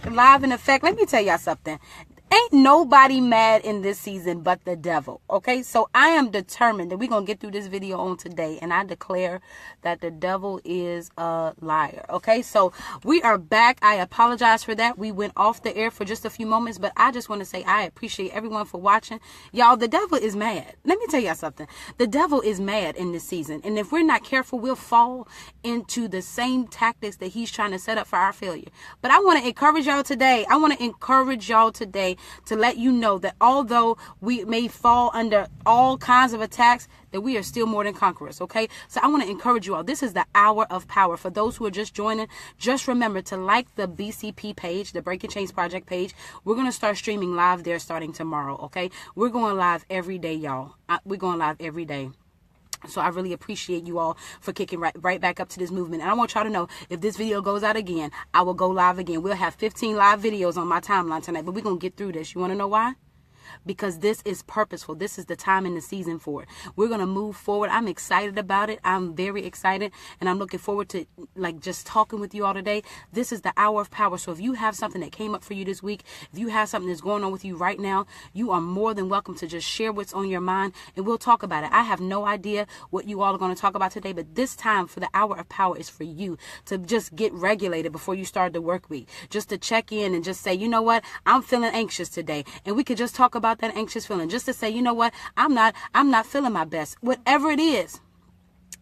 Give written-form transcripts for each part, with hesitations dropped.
Live in effect. Let me tell y'all something. Ain't nobody mad in this season but the devil. Okay, so I am determined that we're going to get through this video on today. And I declare that the devil is a liar. Okay, so we are back. I apologize for that. We went off the air for just a few moments. But I just want to say I appreciate everyone for watching. Y'all, the devil is mad. Let me tell y'all something. The devil is mad in this season. And if we're not careful, we'll fall into the same tactics that he's trying to set up for our failure. But I want to encourage y'all today. To let you know that although we may fall under all kinds of attacks, that we are still more than conquerors, okay? So I want to encourage you all. This is the hour of power. For those who are just joining, just remember to like the BCP page, the Breaking Chains Project page. We're going to start streaming live there starting tomorrow, okay? We're going live every day, y'all. We're going live every day. So I really appreciate you all for kicking right back up to this movement. And I want y'all to know, if this video goes out again, I will go live again. We'll have 15 live videos on my timeline tonight, but we're going to get through this. You want to know why? Because this is purposeful. This is the time in the season for it. We're going to move forward. I'm excited about it. I'm very excited. And I'm looking forward to just talking with you all today. This is the hour of power. So if you have something that came up for you this week, if you have something that's going on with you right now, you are more than welcome to just share what's on your mind and we'll talk about it. I have no idea what you all are going to talk about today, but this time for the hour of power is for you to just get regulated before you start the work week. Just to check in and just say, you know what? I'm feeling anxious today. And we could just talk about that anxious feeling, just to say, you know what, I'm not feeling my best. Whatever it is,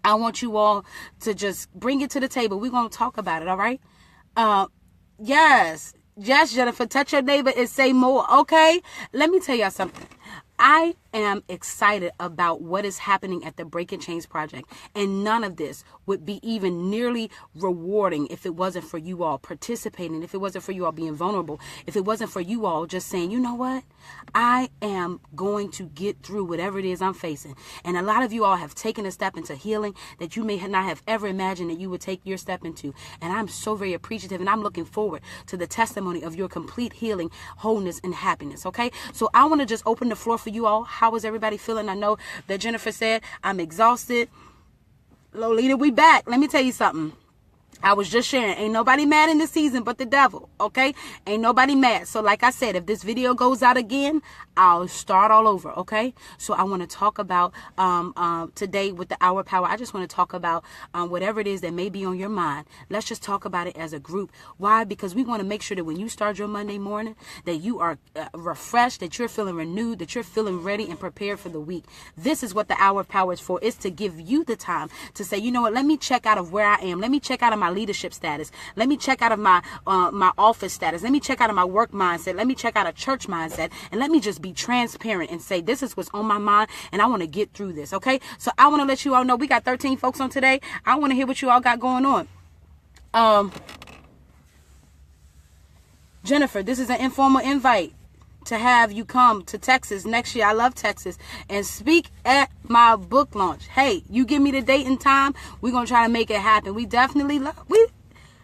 I want you all to just bring it to the table. We're going to talk about it. All right. Yes, Jennifer, touch your neighbor and say more. Okay, let me tell y'all something. I am excited about what is happening at the Breaking Chains Project. And none of this would be even nearly rewarding if it wasn't for you all participating, if it wasn't for you all being vulnerable, if it wasn't for you all just saying, you know what, I am going to get through whatever it is I'm facing. And a lot of you all have taken a step into healing that you may not have ever imagined that you would take your step into. And I'm so very appreciative, and I'm looking forward to the testimony of your complete healing, wholeness, and happiness. Okay, so I want to just open the floor for you all. How is everybody feeling? I know that Jennifer said, I'm exhausted. Lolita, we back. Let me tell you something. I was just sharing, ain't nobody mad in this season but the devil, okay? Ain't nobody mad. So like I said, if this video goes out again, I'll start all over, okay? So I want to talk about today with the hour power. I just want to talk about whatever it is that may be on your mind. Let's just talk about it as a group. Why? Because we want to make sure that when you start your Monday morning, that you are refreshed, that you're feeling renewed, that you're feeling ready and prepared for the week. This is what the hour of power is for. It's to give you the time to say, you know what, let me check out of where I am. Let me check out of my leadership status. Let me check out of my office status. Let me check out of my work mindset. Let me check out a church mindset, and let me just be transparent and say, this is what's on my mind, and I want to get through this. Okay, so I want to let you all know we got 13 folks on today. I want to hear what you all got going on. Jennifer, this is an informal invite to have you come to Texas next year. I love Texas, and speak at my book launch. Hey, you give me the date and time, we're gonna try to make it happen. We definitely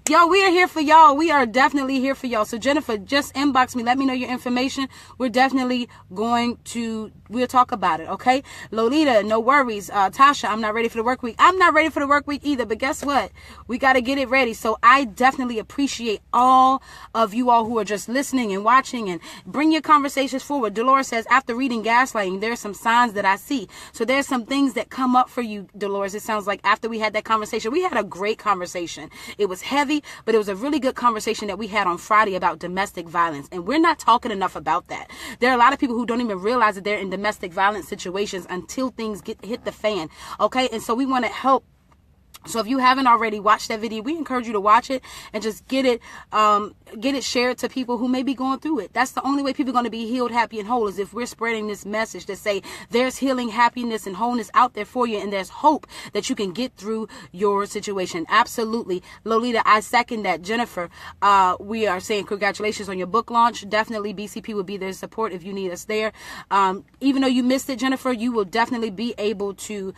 Y'all, we are here for y'all. We are definitely here for y'all. So Jennifer, just inbox me. Let me know your information. We're definitely we'll talk about it, okay? Lolita, no worries. Tasha, I'm not ready for the work week. I'm not ready for the work week either, but guess what? We got to get it ready. So I definitely appreciate all of you all who are just listening and watching, and bring your conversations forward. Dolores says, after reading Gaslighting, there's some signs that I see. So there's some things that come up for you, Dolores. It sounds like after we had that conversation, we had a great conversation. It was heavy, but it was a really good conversation that we had on Friday about domestic violence. And we're not talking enough about that. There are a lot of people who don't even realize that they're in domestic violence situations until things hit the fan. Okay. And so we want to help. So if you haven't already watched that video, we encourage you to watch it and just get it shared to people who may be going through it. That's the only way people are going to be healed, happy, and whole, is if we're spreading this message to say there's healing, happiness, and wholeness out there for you, and there's hope that you can get through your situation. Absolutely. Lolita, I second that. Jennifer, we are saying congratulations on your book launch. Definitely BCP will be there to support if you need us there. Even though you missed it, Jennifer, you will definitely be able to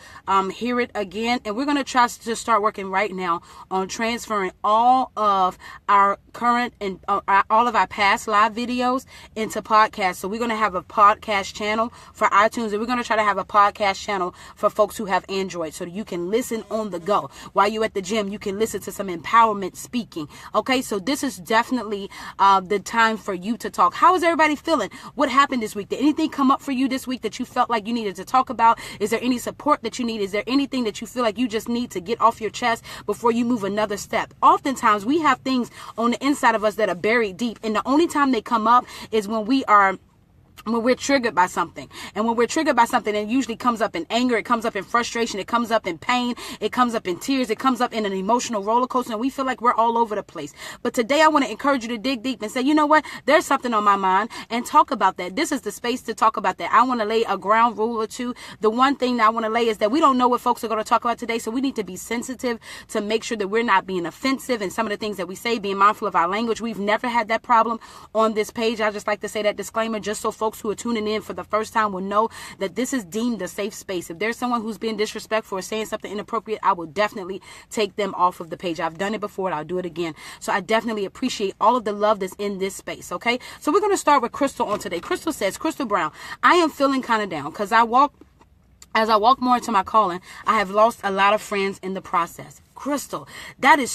hear it again. And we're going to try to to start working right now on transferring all of our current and all of our past live videos into podcasts. So we're going to have a podcast channel for iTunes, and we're going to try to have a podcast channel for folks who have Android, so that you can listen on the go. While you're at the gym, you can listen to some empowerment speaking. Okay, so this is definitely the time for you to talk. How is everybody feeling? What happened this week? Did anything come up for you this week that you felt like you needed to talk about? Is there any support that you need? Is there anything that you feel like you just need to get off your chest before you move another step? Oftentimes we have things on the inside of us that are buried deep, and the only time they come up is when we're triggered by something. And when we're triggered by something, it usually comes up in anger, it comes up in frustration, it comes up in pain, it comes up in tears, it comes up in an emotional roller coaster, and we feel like we're all over the place. But today I want to encourage you to dig deep and say, you know what, there's something on my mind, and talk about that. This is the space to talk about that. I want to lay a ground rule or two. The one thing that I want to lay is that we don't know what folks are going to talk about today, so we need to be sensitive to make sure that we're not being offensive in some of the things that we say, being mindful of our language. We've never had that problem on this page. I just like to say that disclaimer just so folks who are tuning in for the first time will know that this is deemed a safe space. If there's someone who's being disrespectful or saying something inappropriate, I will definitely take them off of the page. I've done it before and I'll do it again. So I definitely appreciate all of the love that's in this space. Okay, so we're going to start with Crystal on today. Crystal says, Crystal Brown, I am feeling kind of down because as I walk more into my calling, I have lost a lot of friends in the process. Crystal, that is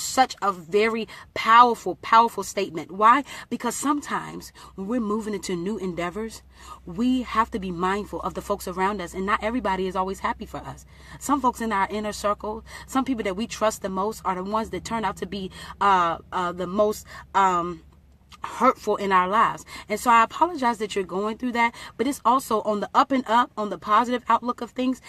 such a very powerful statement. Why? Because sometimes when we're moving into new endeavors, we have to be mindful of the folks around us, and not everybody is always happy for us. Some folks in our inner circle, some people that we trust the most, are the ones that turn out to be the most hurtful in our lives. And so I apologize that you're going through that, but it's also on the up and up, on the positive outlook of things.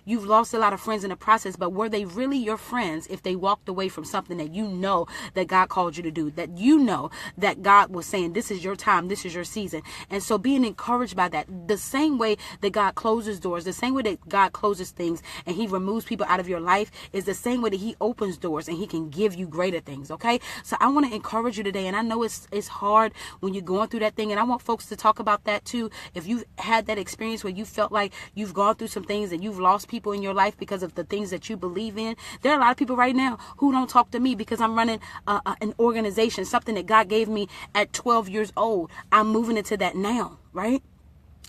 You've lost a lot of friends in the process, but were they really your friends if they walked away from something that you know that God called you to do, that you know that God was saying, this is your time, this is your season? And so being encouraged by that, the same way that God closes doors, the same way that God closes things and he removes people out of your life, is the same way that he opens doors and he can give you greater things. Okay, so I want to encourage you today, and I know it's hard when you're going through that thing, and I want folks to talk about that too. If you've had that experience where you felt like you've gone through some things and you've lost people in your life because of the things that you believe in, there are a lot of people right now who don't talk to me because I'm running an organization, something that God gave me at 12 years old. I'm moving into that now, right?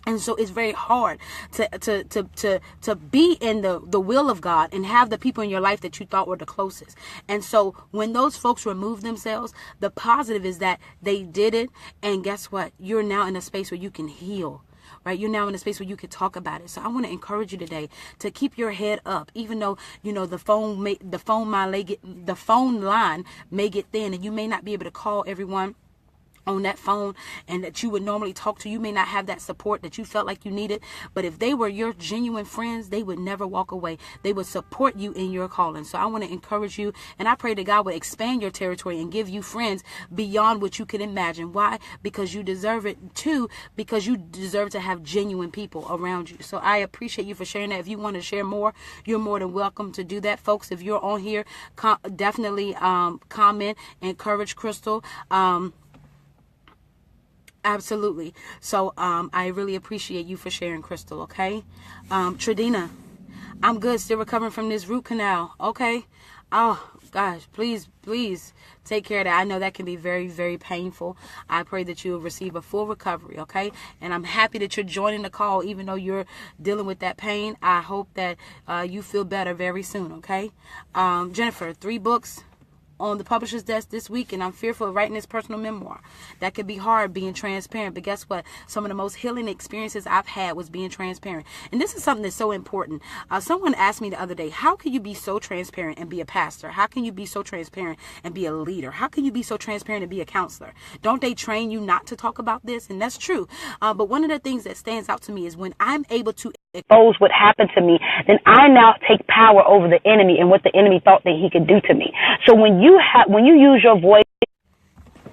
And so it's very hard to be in the will of God and have the people in your life that you thought were the closest. And so when those folks remove themselves, the positive is that they did it. And guess what? You're now in a space where you can heal. Right? You're now in a space where you can talk about it. So I want to encourage you today to keep your head up, even though, you know, the phone line may get thin, and you may not be able to call everyone on that phone and that you would normally talk to. You may not have that support that you felt like you needed, but if they were your genuine friends, they would never walk away. They would support you in your calling. So I want to encourage you, and I pray that God would expand your territory and give you friends beyond what you could imagine. Why? Because you deserve it too, because you deserve to have genuine people around you. So I appreciate you for sharing that. If you want to share more, you're more than welcome to do that. Folks, if you're on here, definitely comment, encourage Crystal. Absolutely. So I really appreciate you for sharing, Crystal. Okay. Tradina, I'm good. Still recovering from this root canal. Okay. Oh gosh, please take care of that. I know that can be very, very painful. I pray that you will receive a full recovery. Okay. And I'm happy that you're joining the call, even though you're dealing with that pain. I hope that you feel better very soon. Okay. Jennifer, 3 books on the publisher's desk this week, and I'm fearful of writing this personal memoir. That could be hard, being transparent, but guess what? Some of the most healing experiences I've had was being transparent. And this is something that's so important. Someone asked me the other day, how can you be so transparent and be a pastor? How can you be so transparent and be a leader? How can you be so transparent and be a counselor? Don't they train you not to talk about this? And that's true. But one of the things that stands out to me is when I'm able to expose what happened to me, then I now take power over the enemy and what the enemy thought that he could do to me. So when you use your voice,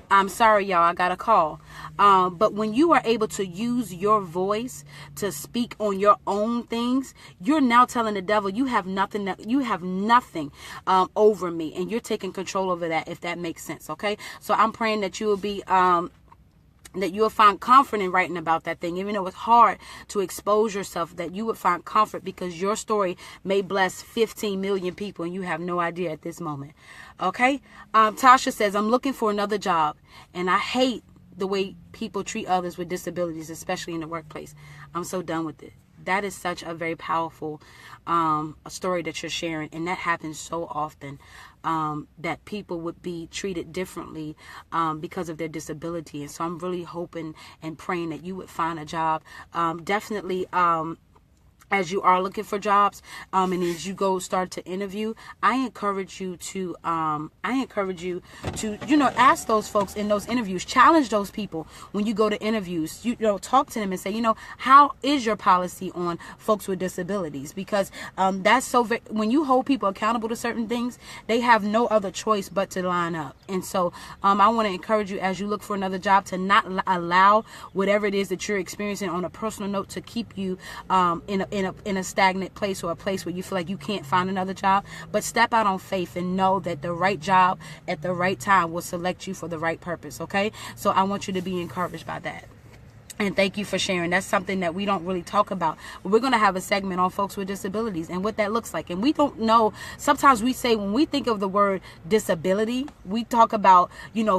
I'm sorry, y'all, I got a call. But when you are able to use your voice to speak on your own things, you're now telling the devil you have nothing over me, and you're taking control over that, if that makes sense. Okay, so I'm praying that you will be that you will find comfort in writing about that thing, even though it's hard to expose yourself, that you would find comfort because your story may bless 15 million people and you have no idea at this moment. Okay. Tasha says, I'm looking for another job and I hate the way people treat others with disabilities, especially in the workplace. I'm so done with it. That is such a very powerful a story that you're sharing, and that happens so often, that people would be treated differently because of their disability. And so I'm really hoping and praying that you would find a job. Definitely, as you are looking for jobs, and as you go start to interview, I encourage you to, ask those folks in those interviews, challenge those people when you go to interviews, talk to them and say, how is your policy on folks with disabilities? Because, that's when you hold people accountable to certain things, they have no other choice but to line up. And so, I want to encourage you as you look for another job to not allow whatever it is that you're experiencing on a personal note to keep you, in a stagnant place, or a place where you feel like you can't find another job, but step out on faith and know that the right job at the right time will select you for the right purpose. Okay. So I want you to be encouraged by that. And thank you for sharing. That's something that we don't really talk about. We're going to have a segment on folks with disabilities and what that looks like. And we don't know. Sometimes we say, when we think of the word disability, we talk about,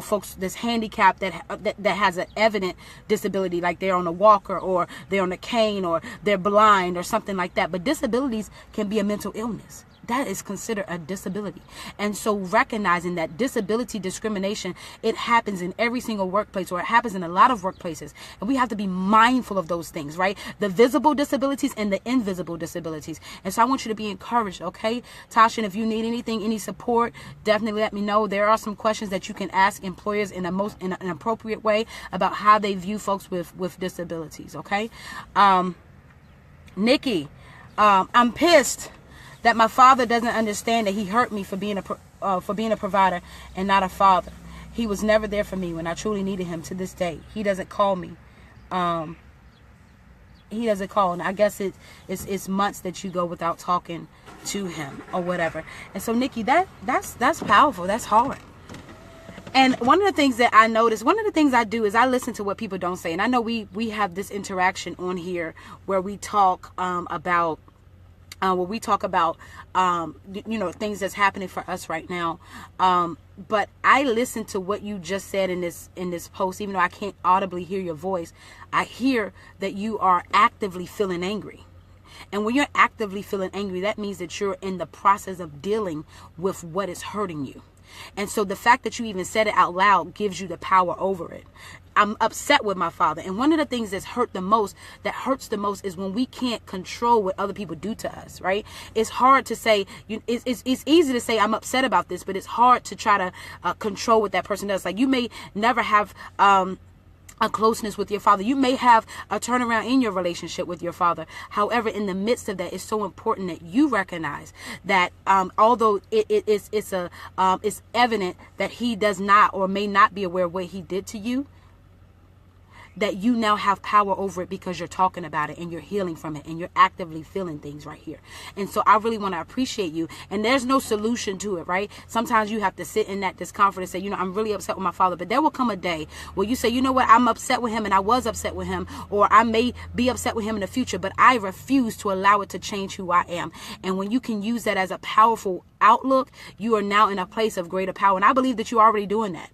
folks that's handicapped that has an evident disability, like they're on a walker or they're on a cane or they're blind or something like that. But disabilities can be a mental illness. That is considered a disability. And so recognizing that disability discrimination, it happens in every single workplace, or it happens in a lot of workplaces. And we have to be mindful of those things, right? The visible disabilities and the invisible disabilities. And so I want you to be encouraged, okay? Tasha, and if you need anything, any support, definitely let me know. There are some questions that you can ask employers in an appropriate way about how they view folks with disabilities, okay? Nikki, I'm pissed that my father doesn't understand that he hurt me for being a provider and not a father. He was never there for me when I truly needed him. To this day, he doesn't call me. He doesn't call, and I guess it's months that you go without talking to him or whatever. And so, Nikki, that's powerful. That's hard. And one of the things that I notice, one of the things I do is I listen to what people don't say. And I know we have this interaction on here where we talk about. Things that's happening for us right now. But I listen to what you just said in this post, even though I can't audibly hear your voice. I hear that you are actively feeling angry. And when you're actively feeling angry, that means that you're in the process of dealing with what is hurting you. And so the fact that you even said it out loud gives you the power over it. I'm upset with my father. And one of the things that hurts the most is when we can't control what other people do to us, right? It's hard to say, it's easy to say I'm upset about this, but it's hard to try to control what that person does. Like, you may never have a closeness with your father. You may have a turnaround in your relationship with your father. However, in the midst of that, it's so important that you recognize that although it's evident that he does not or may not be aware of what he did to you, that you now have power over it because you're talking about it and you're healing from it and you're actively feeling things right here. And so I really want to appreciate you. And there's no solution to it, right? Sometimes you have to sit in that discomfort and say, I'm really upset with my father. But there will come a day where you say, you know what, I'm upset with him and I was upset with him, or I may be upset with him in the future, but I refuse to allow it to change who I am. And when you can use that as a powerful outlook, you are now in a place of greater power. And I believe that you're already doing that.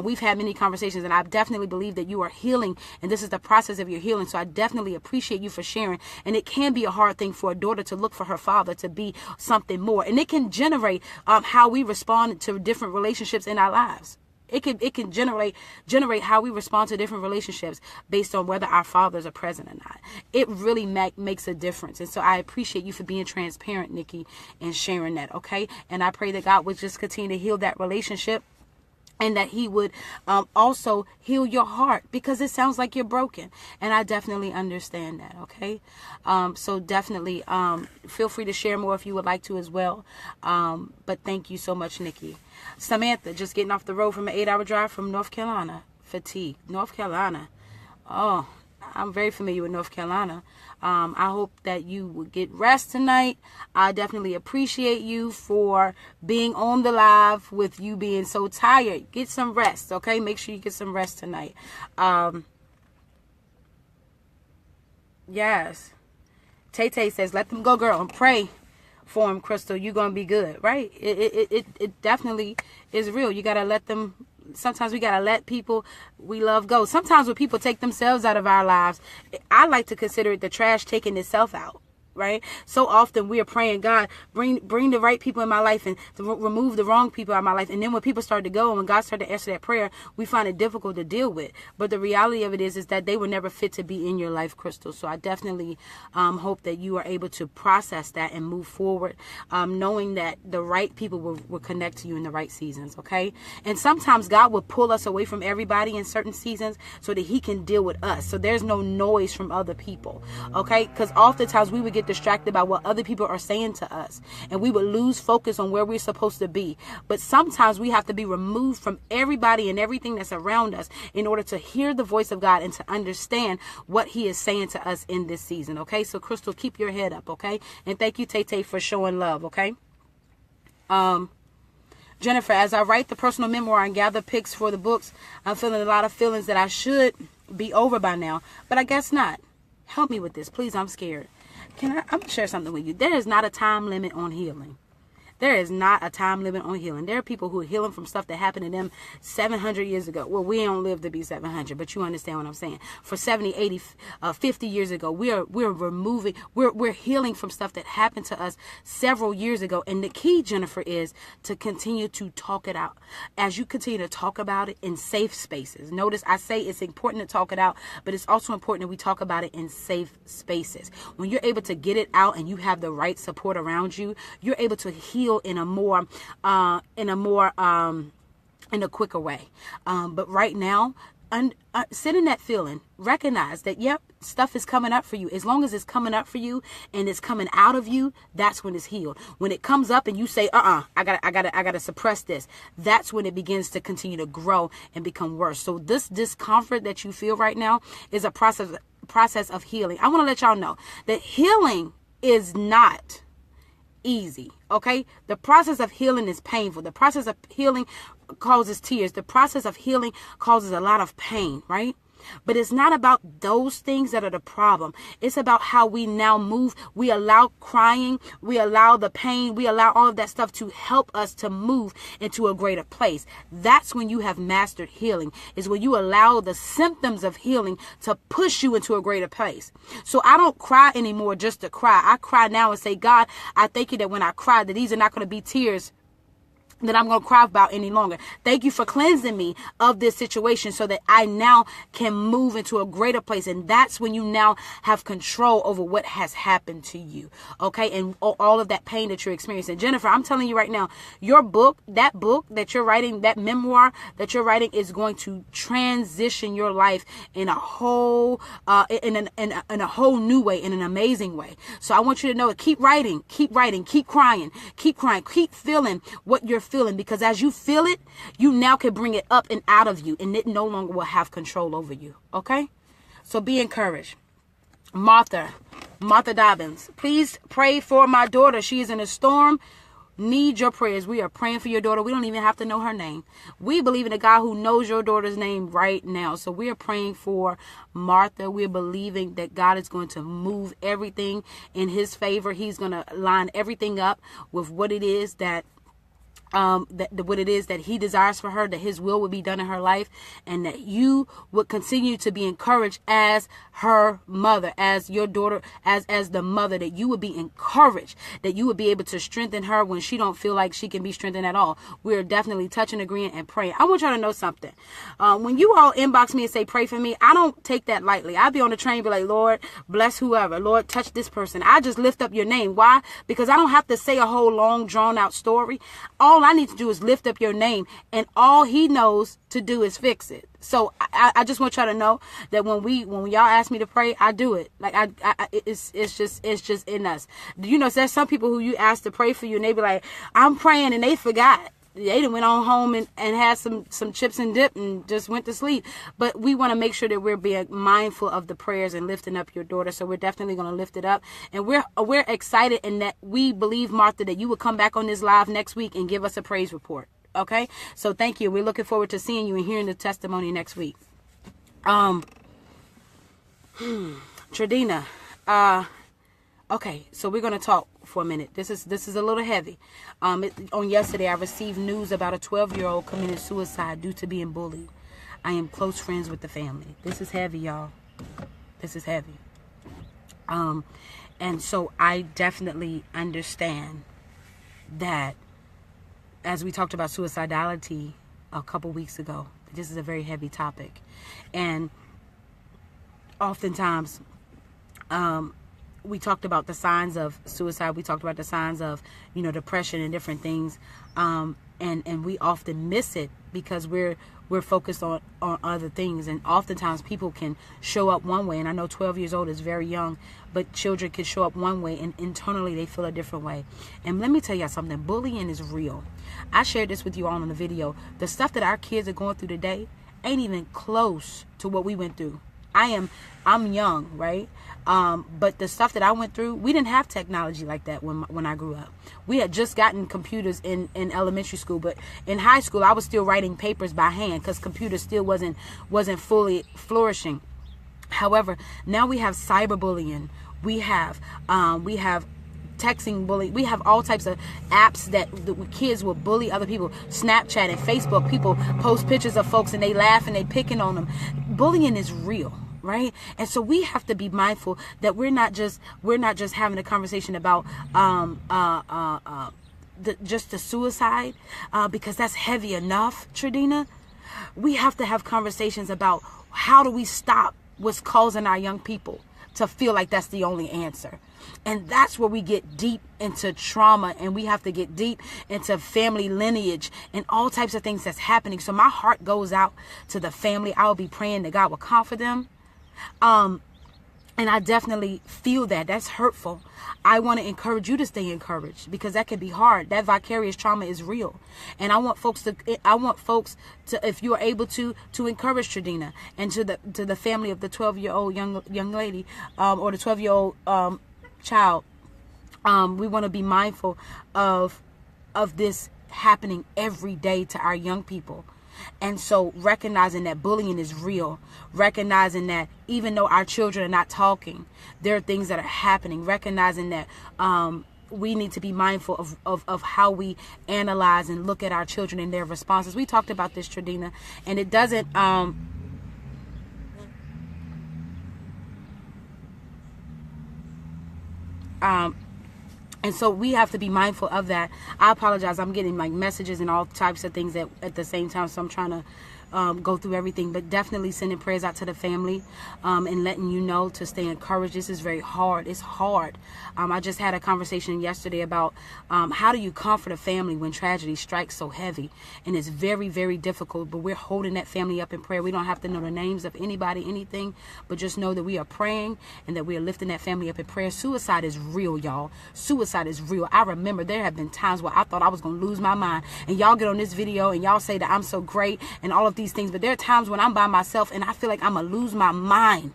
We've had many conversations, and I definitely believe that you are healing, and this is the process of your healing. So I definitely appreciate you for sharing. And it can be a hard thing for a daughter to look for her father to be something more, and it can generate how we respond to different relationships in our lives. It can generate how we respond to different relationships based on whether our fathers are present or not. It really makes a difference. And so I appreciate you for being transparent, Nikki, and sharing that, okay? And I pray that God would just continue to heal that relationship, and that he would also heal your heart, because it sounds like you're broken. And I definitely understand that, okay? So definitely feel free to share more if you would like to as well. But thank you so much, Nikki. Samantha, just getting off the road from an 8-hour drive from North Carolina. Fatigue. North Carolina. Oh, I'm very familiar with North Carolina. I hope that you will get rest tonight. I definitely appreciate you for being on the live with you being so tired. Get some rest, okay? Make sure you get some rest tonight. Yes. Tay says, let them go, girl, and pray for him, Crystal. You're going to be good, right? It definitely is real. You got to let them. Sometimes we got to let people we love go. Sometimes when people take themselves out of our lives, I like to consider it the trash taking itself out. Right? So often we are praying, God, bring the right people in my life and to remove the wrong people out of my life. And then when people start to go and when God started to answer that prayer, we find it difficult to deal with. But the reality of it is that they were never fit to be in your life, Crystal. So I definitely hope that you are able to process that and move forward, knowing that the right people will connect to you in the right seasons. Okay. And sometimes God will pull us away from everybody in certain seasons so that he can deal with us. So there's no noise from other people. Okay. Because oftentimes we would get distracted by what other people are saying to us and we would lose focus on where we're supposed to be. But sometimes we have to be removed from everybody and everything that's around us in order to hear the voice of God and to understand what he is saying to us in this season. Okay, so Crystal, keep your head up. Okay, and thank you, Tay for showing love. Okay. Jennifer, as I write the personal memoir and gather pics for the books, I'm feeling a lot of feelings that I should be over by now, but I guess not. Help me with this, please. I'm scared. I'm going to share something with you. There is not a time limit on healing. There is not a time limit on healing. There are people who are healing from stuff that happened to them 700 years ago. Well, we don't live to be 700, but you understand what I'm saying. For 70, 80, 50 years ago, we're healing from stuff that happened to us several years ago. And the key, Jennifer, is to continue to talk it out. As you continue to talk about it in safe spaces. Notice I say it's important to talk it out, but it's also important that we talk about it in safe spaces. When you're able to get it out and you have the right support around you, you're able to heal in a quicker way. But right now, sit in that feeling. Recognize that, yep, stuff is coming up for you. As long as it's coming up for you and it's coming out of you, that's when it's healed. When it comes up and you say, I gotta suppress this, that's when it begins to continue to grow and become worse. So this discomfort that you feel right now is a process of healing. I want to let y'all know that healing is not easy. Okay, the process of healing is painful. The process of healing causes tears. The process of healing causes a lot of pain, right? But it's not about those things that are the problem. It's about how we now move. We allow crying. We allow the pain. We allow all of that stuff to help us to move into a greater place. That's when you have mastered healing, is when you allow the symptoms of healing to push you into a greater place. So I don't cry anymore just to cry. I cry now and say, God, I thank you that when I cry, that these are not going to be tears that I'm going to cry about any longer. Thank you for cleansing me of this situation so that I now can move into a greater place. And that's when you now have control over what has happened to you. Okay. And all of that pain that you're experiencing. Jennifer, I'm telling you right now, your book that you're writing, that memoir that you're writing is going to transition your life in a whole, in a whole new way, in an amazing way. So I want you to know, keep writing, keep crying, keep feeling what you're feeling, because as you feel it, you now can bring it up and out of you, and it no longer will have control over you. Okay, so be encouraged. Martha Dobbins, please pray for my daughter. She is in a storm. Need your prayers. We are praying for your daughter. We don't even have to know her name. We believe in a God who knows your daughter's name right now. So we are praying for Martha. We're believing that God is going to move everything in his favor. He's going to line everything up with what it is that what it is that he desires for her, that his will would be done in her life, and that you would continue to be encouraged as her mother, as your daughter, as the mother, that you would be encouraged, that you would be able to strengthen her when she don't feel like she can be strengthened at all. We're definitely touching, agreeing, and praying. I want y'all to know something. When you all inbox me and say, pray for me, I don't take that lightly. I'll be on the train, be like, Lord, bless whoever. Lord, touch this person. I just lift up your name. Why? Because I don't have to say a whole long, drawn out story. All I need to do is lift up your name, and all he knows to do is fix it. So I just want y'all to know that when y'all ask me to pray, I do it. Like it's just in us. You know, there's some people who you ask to pray for you, and they be like, I'm praying, and they forgot. they done went on home and had some chips and dip and just went to sleep. But we want to make sure that we're being mindful of the prayers and lifting up your daughter. So we're definitely going to lift it up. And we're excited in that we believe, Martha, that you will come back on this live next week and give us a praise report. Okay? So thank you. We're looking forward to seeing you and hearing the testimony next week. Tradina, okay, so we're going to talk for a minute. This is a little heavy. On yesterday, I received news about a 12-year-old committed suicide due to being bullied. I am close friends with the family. This is heavy, y'all. This is heavy. And so I definitely understand that, as we talked about suicidality a couple weeks ago, this is a very heavy topic. And oftentimes, we talked about the signs of suicide. We talked about the signs of, depression and different things. And we often miss it because we're focused on other things. And oftentimes people can show up one way. And I know 12 years old is very young, but children can show up one way and internally they feel a different way. And let me tell you something. Bullying is real. I shared this with you all in the video. The stuff that our kids are going through today ain't even close to what we went through. I'm young, right? But the stuff that I went through, we didn't have technology like that when I grew up. We had just gotten computers in elementary school, but in high school, I was still writing papers by hand because computers still wasn't fully flourishing. However, now we have cyberbullying. We have texting bullying. We have all types of apps that the kids will bully other people. Snapchat and Facebook, people post pictures of folks and they laugh and they picking on them. Bullying is real, right? And so we have to be mindful that we're not just having a conversation about just the suicide because that's heavy enough, Tradina. We have to have conversations about how do we stop what's causing our young people to feel like that's the only answer. And that's where we get deep into trauma, and we have to get deep into family lineage and all types of things that's happening. So my heart goes out to the family. I'll be praying that God will comfort them. And I definitely feel that. That's hurtful. I want to encourage you to stay encouraged because that can be hard. That vicarious trauma is real. And I want folks to, if you are able to encourage Tradina and to the family of the 12-year-old young lady, or the 12-year-old, child. We want to be mindful of this happening every day to our young people. And so recognizing that bullying is real, recognizing that even though our children are not talking, there are things that are happening, recognizing that we need to be mindful of how we analyze and look at our children and their responses. We talked about this, Tradina, and it doesn't and so we have to be mindful of that. I apologize. I'm getting like messages and all types of things at the same time. So I'm trying to go through everything, but definitely sending prayers out to the family and letting you know to stay encouraged. This is very hard. It's hard. I just had a conversation yesterday about how do you comfort a family when tragedy strikes so heavy, and it's very, very difficult, but we're holding that family up in prayer. We don't have to know the names of anybody, anything, but just know that we are praying and that we are lifting that family up in prayer. Suicide is real, y'all. Suicide is real. I remember there have been times where I thought I was going to lose my mind, and y'all get on this video and y'all say that I'm so great and all of these things, but there are times when I'm by myself and I feel like I'm gonna lose my mind.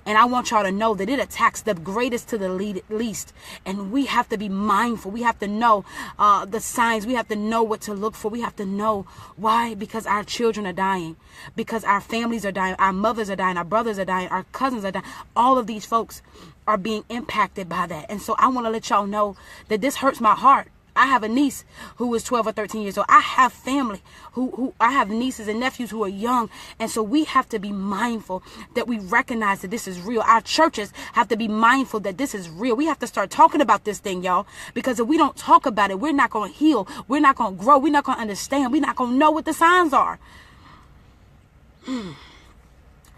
And I want y'all to know that it attacks the greatest to the least, and we have to be mindful. We have to know the signs. We have to know what to look for. We have to know why, because our children are dying, because our families are dying, our mothers are dying, our brothers are dying, our cousins are dying. All of these folks are being impacted by that. And so I want to let y'all know that this hurts my heart. I have a niece who is 12 or 13 years old. I have family who I have nieces and nephews who are young. And so we have to be mindful that we recognize that this is real. Our churches have to be mindful that this is real. We have to start talking about this thing, y'all, because if we don't talk about it, we're not going to heal. We're not going to grow. We're not going to understand. We're not going to know what the signs are.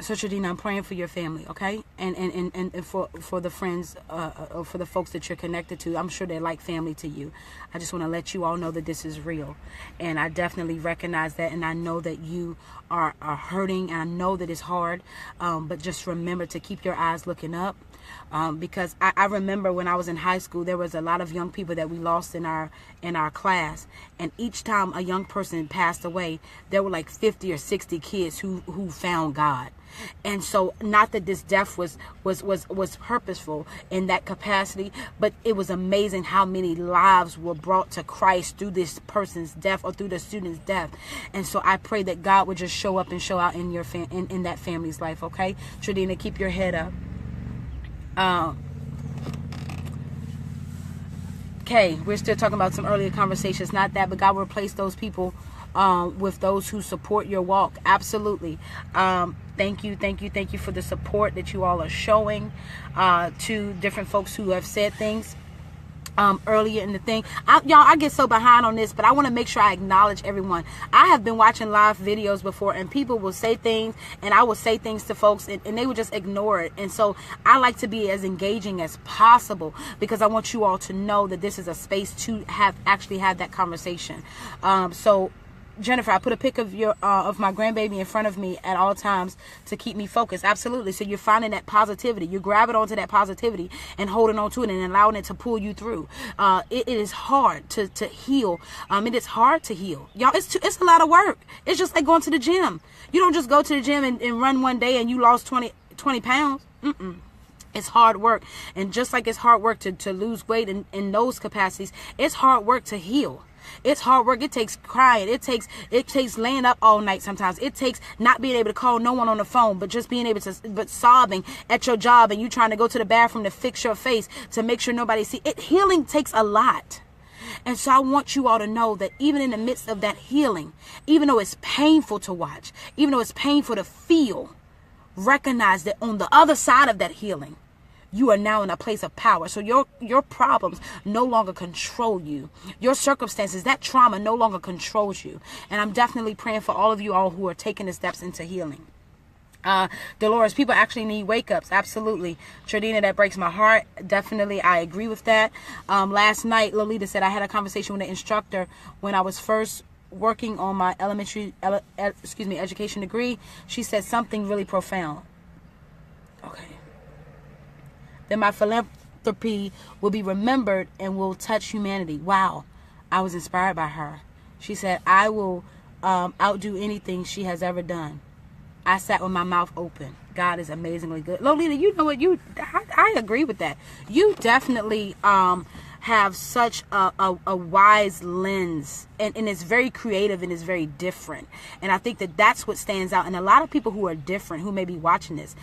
So Shadina, I'm praying for your family, okay? And for the friends, or for the folks that you're connected to. I'm sure they're like family to you. I just want to let you all know that this is real. And I definitely recognize that, and I know that you are hurting, and I know that it's hard. But just remember to keep your eyes looking up. Because I remember when I was in high school, there was a lot of young people that we lost in our class, and each time a young person passed away, there were like 50 or 60 kids who found God. And so, not that this death was purposeful in that capacity, but it was amazing how many lives were brought to Christ through this person's death, or through the student's death. And so I pray that God would just show up and show out in your in that family's life. Okay, Tradina, keep your head up. Okay, we're still talking about some earlier conversations. Not that, but God will replace those people with those who support your walk. Absolutely. Thank you for the support that you all are showing to different folks who have said things earlier in the thing. Y'all, I get so behind on this, but I want to make sure I acknowledge everyone. I have been watching live videos before, and people will say things, and I will say things to folks, and they will just ignore it. And so I like to be as engaging as possible, because I want you all to know that this is a space to actually have that conversation. So Jennifer, I put a pic of my grandbaby in front of me at all times to keep me focused. Absolutely. So you're finding that positivity. You're grabbing onto that positivity and holding on to it and allowing it to pull you through. It is hard to heal. It is hard to heal. Y'all, it's a lot of work. It's just like going to the gym. You don't just go to the gym and run one day and you lost 20 pounds. It's hard work. And just like it's hard work to lose weight in those capacities, it's hard work to heal. It's hard work. It takes crying. It takes laying up all night sometimes. It takes not being able to call no one on the phone, but just being able to, but sobbing at your job, and you trying to go to the bathroom to fix your face to make sure nobody sees it. Healing takes a lot. And so I want you all to know that even in the midst of that healing, even though it's painful to watch, even though it's painful to feel, recognize that on the other side of that healing, you are now in a place of power. So your problems no longer control you. Your circumstances, that trauma no longer controls you. And I'm definitely praying for all of you all who are taking the steps into healing. Dolores, people actually need wake-ups. Absolutely. Tradina, that breaks my heart. Definitely, I agree with that. Last night, Lolita said I had a conversation with an instructor when I was first working on my education degree. She said something really profound. Okay. That my philanthropy will be remembered and will touch humanity. Wow. I was inspired by her. She said, I will outdo anything she has ever done. I sat with my mouth open. God is amazingly good. Lolita, you know what? I agree with that. You definitely have such a wise lens, and it's very creative and it's very different. And I think that that's what stands out. And a lot of people who are different, who may be watching this,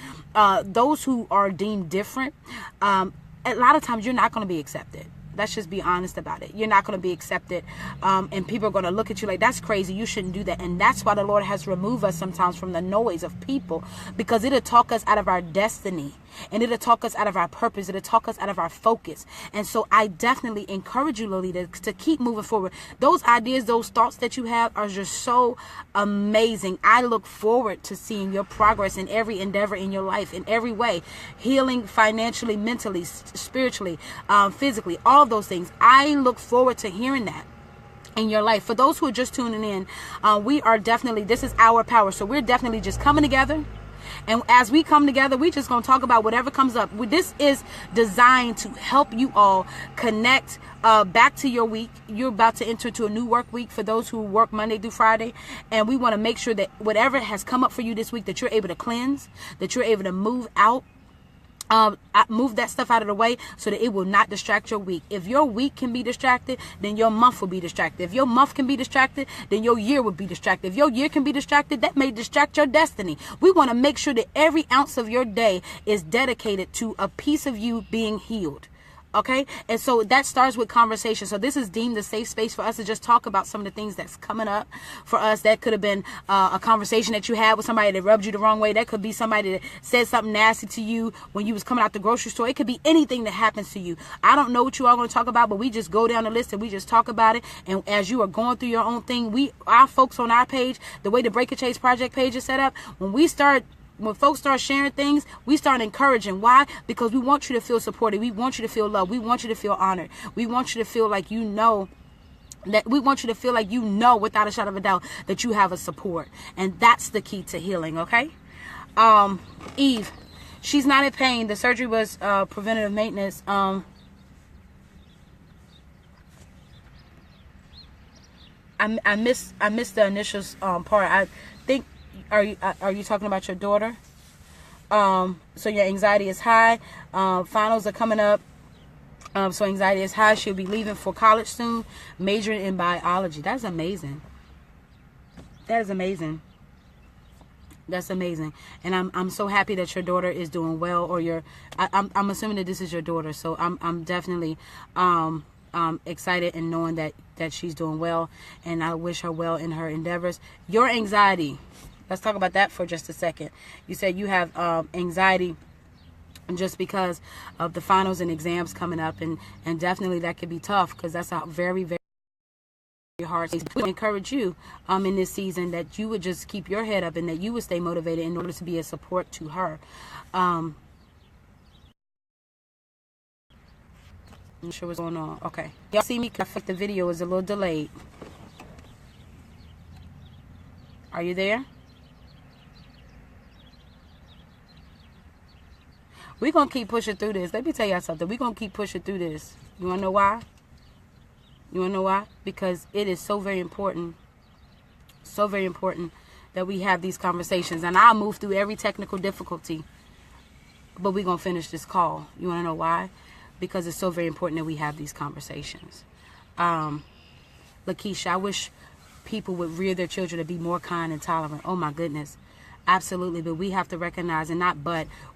those who are deemed different, a lot of times you're not going to be accepted. Let's just be honest about it. You're not going to be accepted. And people are going to look at you like, that's crazy. You shouldn't do that. And that's why the Lord has removed us sometimes from the noise of people, because it'll talk us out of our destiny. And it'll talk us out of our purpose. It'll talk us out of our focus. And so I definitely encourage you, Lolita, to keep moving forward. Those ideas, those thoughts that you have are just so amazing. I look forward to seeing your progress in every endeavor in your life, in every way. Healing financially, mentally, spiritually, physically, all of those things. I look forward to hearing that in your life. For those who are just tuning in, we are definitely, this is our power. So we're definitely just coming together. And as we come together, we just going to talk about whatever comes up. This is designed to help you all connect back to your week. You're about to enter into a new work week for those who work Monday through Friday. And we want to make sure that whatever has come up for you this week, that you're able to cleanse, that you're able to move out. Move that stuff out of the way so that it will not distract your week. If your week can be distracted, then your month will be distracted. If your month can be distracted, then your year will be distracted. If your year can be distracted, that may distract your destiny. We want to make sure that every ounce of your day is dedicated to a piece of you being healed. Okay. And so that starts with conversation. So this is deemed a safe space for us to just talk about some of the things that's coming up for us. That could have been a conversation that you had with somebody that rubbed you the wrong way. That could be somebody that said something nasty to you when you was coming out the grocery store. It could be anything that happens to you. I don't know what you all going to talk about, but we just go down the list and we just talk about it. And as you are going through your own thing, our folks on our page, the way the Break a Chase Project page is set up, when we start when folks start sharing things, we start encouraging. Why? Because we want you to feel supported. We want you to feel loved. We want you to feel honored. We want you to feel like you know that we want you to feel like you know without a shadow of a doubt that you have a support. And that's the key to healing, okay? Eve, she's not in pain. The surgery was preventative maintenance. I missed the initial part. I think are you talking about your daughter? So your anxiety is high. Finals are coming up. So anxiety is high. She'll be leaving for college soon, majoring in biology. That's amazing. That is amazing. That's amazing. And I'm so happy that your daughter is doing well, or I'm assuming that this is your daughter. So I'm definitely excited and knowing that she's doing well, and I wish her well in her endeavors. Your anxiety, let's talk about that for just a second. You said you have anxiety just because of the finals and exams coming up, and definitely that could be tough, because that's a very, very hard season. We encourage you in this season that you would just keep your head up and that you would stay motivated in order to be a support to her. I'm not sure what's going on. Okay, y'all see me? I think the video is a little delayed. Are you there? We're going to keep pushing through this. Let me tell y'all something. We're going to keep pushing through this. You want to know why? You want to know why? Because it is so very important that we have these conversations. And I'll move through every technical difficulty, but we're going to finish this call. You want to know why? Because it's so very important that we have these conversations. Lakeisha, I wish people would rear their children to be more kind and tolerant. Oh my goodness. Absolutely. But we have to recognize,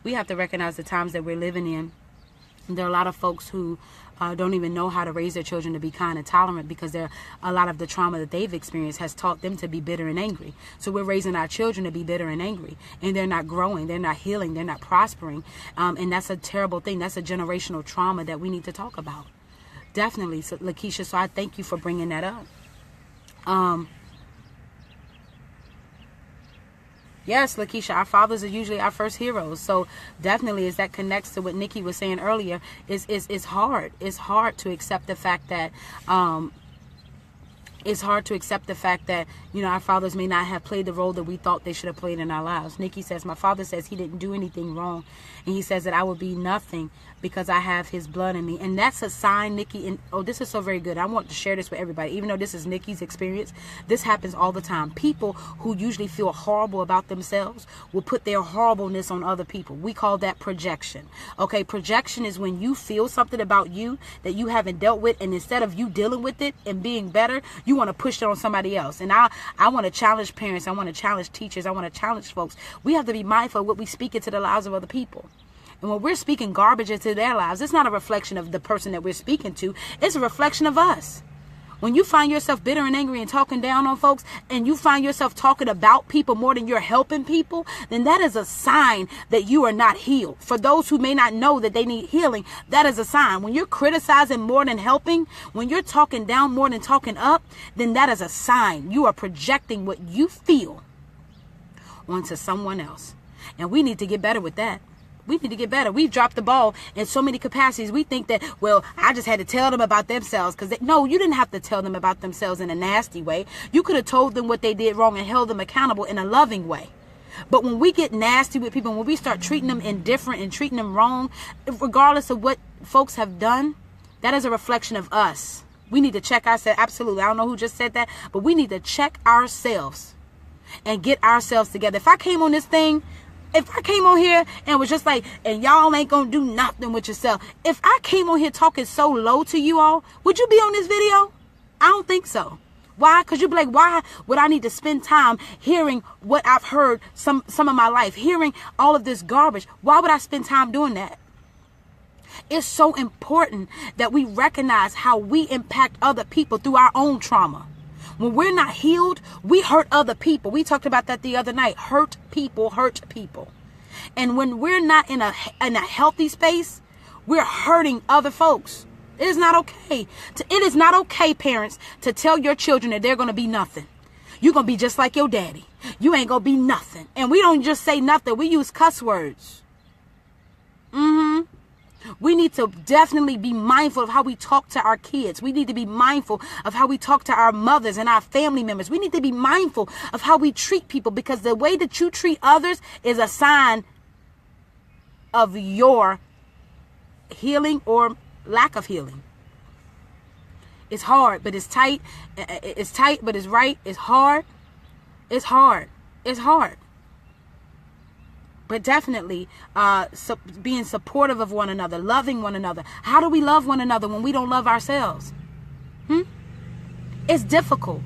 we have to recognize the times that we're living in. There are a lot of folks who don't even know how to raise their children to be kind and tolerant, because a lot of the trauma that they've experienced has taught them to be bitter and angry. So we're raising our children to be bitter and angry, and they're not growing, they're not healing, they're not prospering. And that's a terrible thing. That's a generational trauma that we need to talk about. Definitely, so, Lakeisha, so I thank you for bringing that up. Yes, Lakeisha, our fathers are usually our first heroes. So definitely, as that connects to what Nikki was saying earlier, it's hard. It's hard to accept the fact that our fathers may not have played the role that we thought they should have played in our lives. Nikki says, my father says he didn't do anything wrong, and he says that I will be nothing because I have his blood in me. And that's a sign, Nikki. And this is so very good. I want to share this with everybody. Even though this is Nikki's experience, this happens all the time. People who usually feel horrible about themselves will put their horribleness on other people. We call that projection. Okay, projection is when you feel something about you that you haven't dealt with, and instead of you dealing with it and being better, you want to push it on somebody else. And I want to challenge parents. I want to challenge teachers. I want to challenge folks. We have to be mindful of what we speak into the lives of other people. And when we're speaking garbage into their lives, it's not a reflection of the person that we're speaking to. It's a reflection of us. When you find yourself bitter and angry and talking down on folks, and you find yourself talking about people more than you're helping people, then that is a sign that you are not healed. For those who may not know that they need healing, that is a sign. When you're criticizing more than helping, when you're talking down more than talking up, then that is a sign. You are projecting what you feel onto someone else. And we need to get better with that. We need to get better. We've dropped the ball in so many capacities. We think that, well, I just had to tell them about themselves. No, you didn't have to tell them about themselves in a nasty way. You could have told them what they did wrong and held them accountable in a loving way. But when we get nasty with people, when we start treating them indifferent and treating them wrong, regardless of what folks have done, that is a reflection of us. We need to check ourselves. Absolutely. I don't know who just said that, but we need to check ourselves and get ourselves together. If I came on here and was just like, and y'all ain't gonna do nothing with yourself. If I came on here talking so low to you all, would you be on this video? I don't think so. Why? Because you'd be like, why would I need to spend time hearing what I've heard some of my life, hearing all of this garbage? Why would I spend time doing that? It's so important that we recognize how we impact other people through our own trauma. When we're not healed, we hurt other people. We talked about that the other night. Hurt people. And when we're not in a healthy space, we're hurting other folks. It is not okay. It is not okay, parents, to tell your children that they're going to be nothing. You're going to be just like your daddy. You ain't going to be nothing. And we don't just say nothing. We use cuss words. We need to definitely be mindful of how we talk to our kids. We need to be mindful of how we talk to our mothers and our family members. We need to be mindful of how we treat people, because the way that you treat others is a sign of your healing or lack of healing. It's hard, but it's tight. It's tight, but it's right. It's hard. It's hard. It's hard. But definitely being supportive of one another, loving one another. How do we love one another when we don't love ourselves? It's difficult.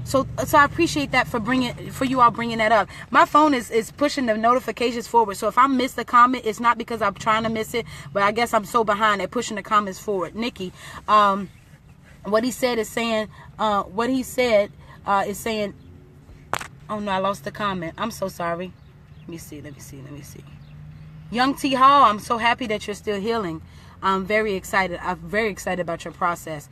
So I appreciate that for you all bringing that up. My phone is pushing the notifications forward. So if I miss the comment, it's not because I'm trying to miss it, but I guess I'm so behind at pushing the comments forward. Nikki, what he said is saying, oh no, I lost the comment. I'm so sorry. Let me see. Young T. Hall, I'm so happy that you're still healing. I'm very excited. I'm very excited about your process.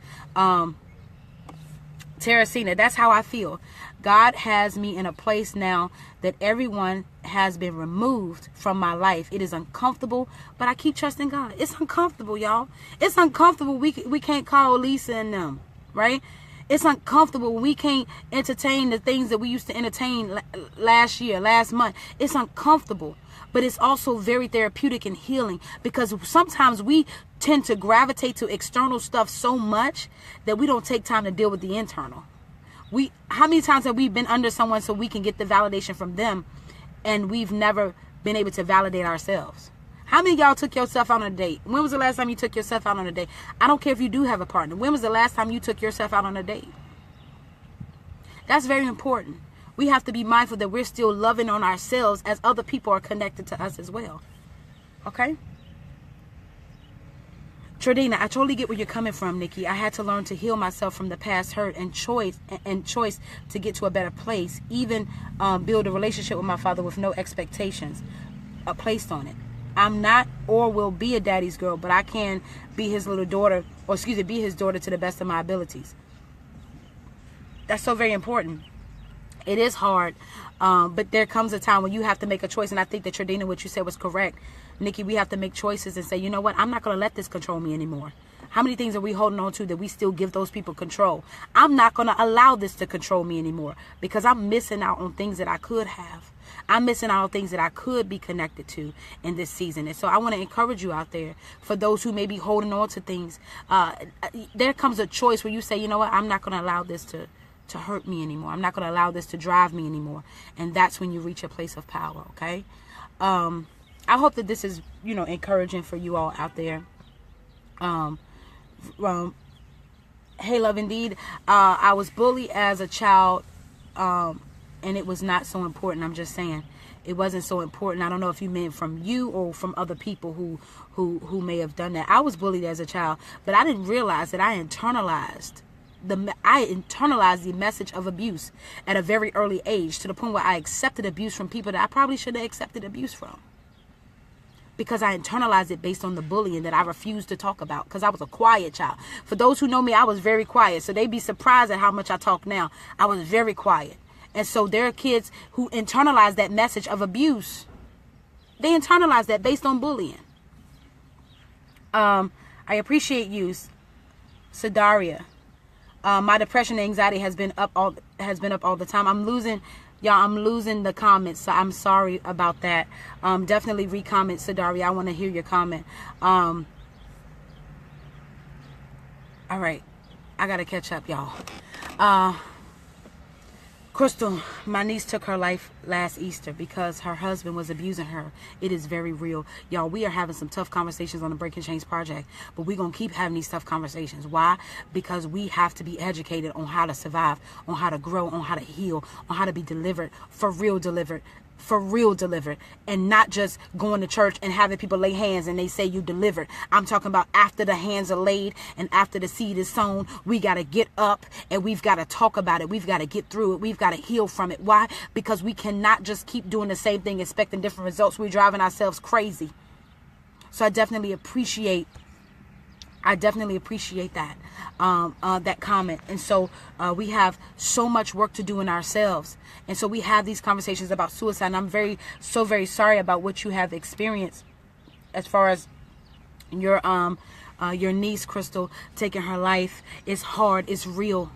Teresina, that's how I feel. God has me in a place now that everyone has been removed from my life. It is uncomfortable, but I keep trusting God. It's uncomfortable, y'all. It's uncomfortable. We can't call Lisa and them, right? It's uncomfortable. We can't entertain the things that we used to entertain last year, last month. It's uncomfortable, but it's also very therapeutic and healing, because sometimes we tend to gravitate to external stuff so much that we don't take time to deal with the internal. How many times have we been under someone so we can get the validation from them, and we've never been able to validate ourselves? How many of y'all took yourself out on a date? When was the last time you took yourself out on a date? I don't care if you do have a partner. When was the last time you took yourself out on a date? That's very important. We have to be mindful that we're still loving on ourselves as other people are connected to us as well. Okay? Tradina, I totally get where you're coming from, Nikki. I had to learn to heal myself from the past hurt and choice to get to a better place. Even build a relationship with my father with no expectations placed on it. I'm not or will be a daddy's girl, but I can be his little daughter, be his daughter to the best of my abilities. That's so very important. It is hard, but there comes a time when you have to make a choice, and I think that Tradina, what you said was correct. Nikki, we have to make choices and say, you know what, I'm not going to let this control me anymore. How many things are we holding on to that we still give those people control? I'm not going to allow this to control me anymore, because I'm missing out on things that I could have. I'm missing out on things that I could be connected to in this season. And so I want to encourage you out there, for those who may be holding on to things, there comes a choice where you say, you know what, I'm not going to allow this to hurt me anymore. I'm not going to allow this to drive me anymore. And that's when you reach a place of power, okay? I hope that this is, encouraging for you all out there. Hey, love, indeed. I was bullied as a child, and it was not so important. I'm just saying it wasn't so important. I don't know if you meant from you or from other people who may have done that. I was bullied as a child, but I didn't realize that I internalized the message of abuse at a very early age, to the point where I accepted abuse from people that I probably shouldn't have accepted abuse from, because I internalized it based on the bullying that I refused to talk about, because I was a quiet child. For those who know me, I was very quiet, so they'd be surprised at how much I talk now. I was very quiet. And so there are kids who internalize that message of abuse. They internalize that based on bullying. I appreciate you, Sadaria. My depression and anxiety has been up all the time. I'm losing the comments, so I'm sorry about that. Definitely re-comment, Sadaria. I want to hear your comment. All right, I gotta catch up, y'all. Crystal, my niece took her life last Easter because her husband was abusing her. It is very real. Y'all, we are having some tough conversations on the Breaking Chains Project, but we're going to keep having these tough conversations. Why? Because we have to be educated on how to survive, on how to grow, on how to heal, on how to be delivered, for real delivered, and not just going to church and having people lay hands and they say you delivered. I'm talking about after the hands are laid and after the seed is sown, we got to get up and we've got to talk about it. We've got to get through it. We've got to heal from it. Why? Because we cannot just keep doing the same thing, expecting different results. We're driving ourselves crazy. So I definitely appreciate I definitely appreciate that, that comment. And so we have so much work to do in ourselves. And so we have these conversations about suicide. And I'm so very sorry about what you have experienced as far as your niece, Crystal, taking her life. It's hard. It's real.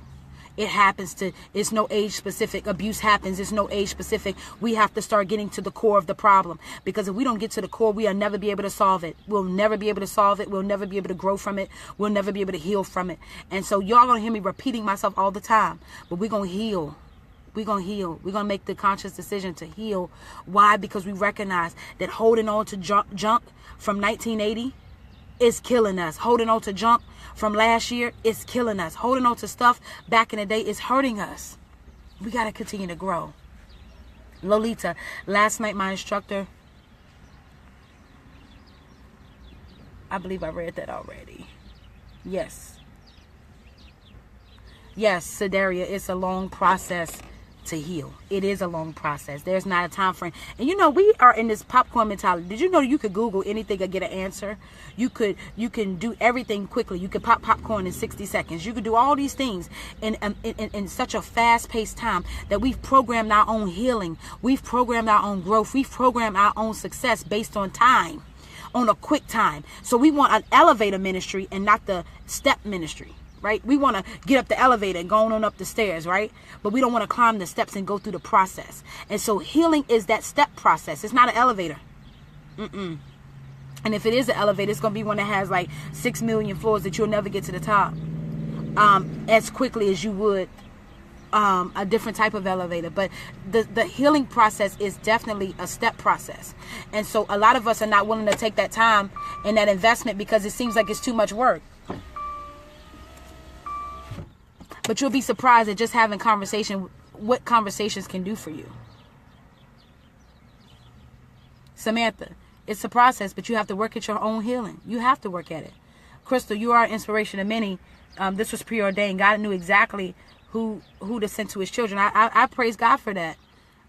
It happens it's no age specific. Abuse happens. It's no age specific. We have to start getting to the core of the problem, because if we don't get to the core, we'll never be able to solve it. We'll never be able to solve it. We'll never be able to grow from it. We'll never be able to heal from it. And so y'all gonna hear me repeating myself all the time, but we're gonna heal. We're going to heal. We're going to make the conscious decision to heal. Why? Because we recognize that holding on to junk from 1980 is killing us. Holding on to junk from last year is killing us. Holding on to stuff back in the day is hurting us. We got to continue to grow. Lolita, last night my instructor, I believe I read that already. Yes. Yes, Sedaria, it's a long process to heal. It is a long process. There's not a time frame. And you know, we are in this popcorn mentality. Did you know you could Google anything and get an answer? You can do everything quickly. You could pop popcorn in 60 seconds. You could do all these things in such a fast-paced time that we've programmed our own healing. We've programmed our own growth. We've programmed our own success based on time, on a quick time. So we want an elevator ministry and not the step ministry. Right? We want to get up the elevator and go on up the stairs, right? But we don't want to climb the steps and go through the process. And so healing is that step process. It's not an elevator. And if it is an elevator, it's going to be one that has like 6 million floors that you'll never get to the top as quickly as you would a different type of elevator. But the healing process is definitely a step process. And so a lot of us are not willing to take that time and that investment because it seems like it's too much work. But you'll be surprised at just having what conversations can do for you. Samantha, it's a process, but you have to work at your own healing. You have to work at it. Crystal, you are an inspiration to many. This was preordained. God knew exactly who to send to his children. I praise God for that.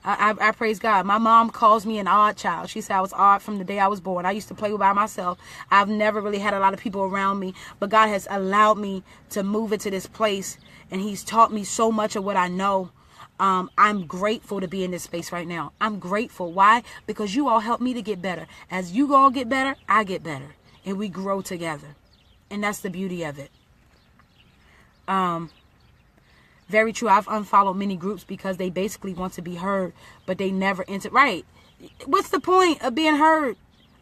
I praise God. My mom calls me an odd child. She said I was odd from the day I was born. I used to play by myself. I've never really had a lot of people around me, but God has allowed me to move into this place, and he's taught me so much of what I know. I'm grateful to be in this space right now. I'm grateful. Why? Because you all help me to get better. As you all get better, I get better, and we grow together. And that's the beauty of it. Very true. I've unfollowed many groups because they basically want to be heard, but they never enter. Right. What's the point of being heard?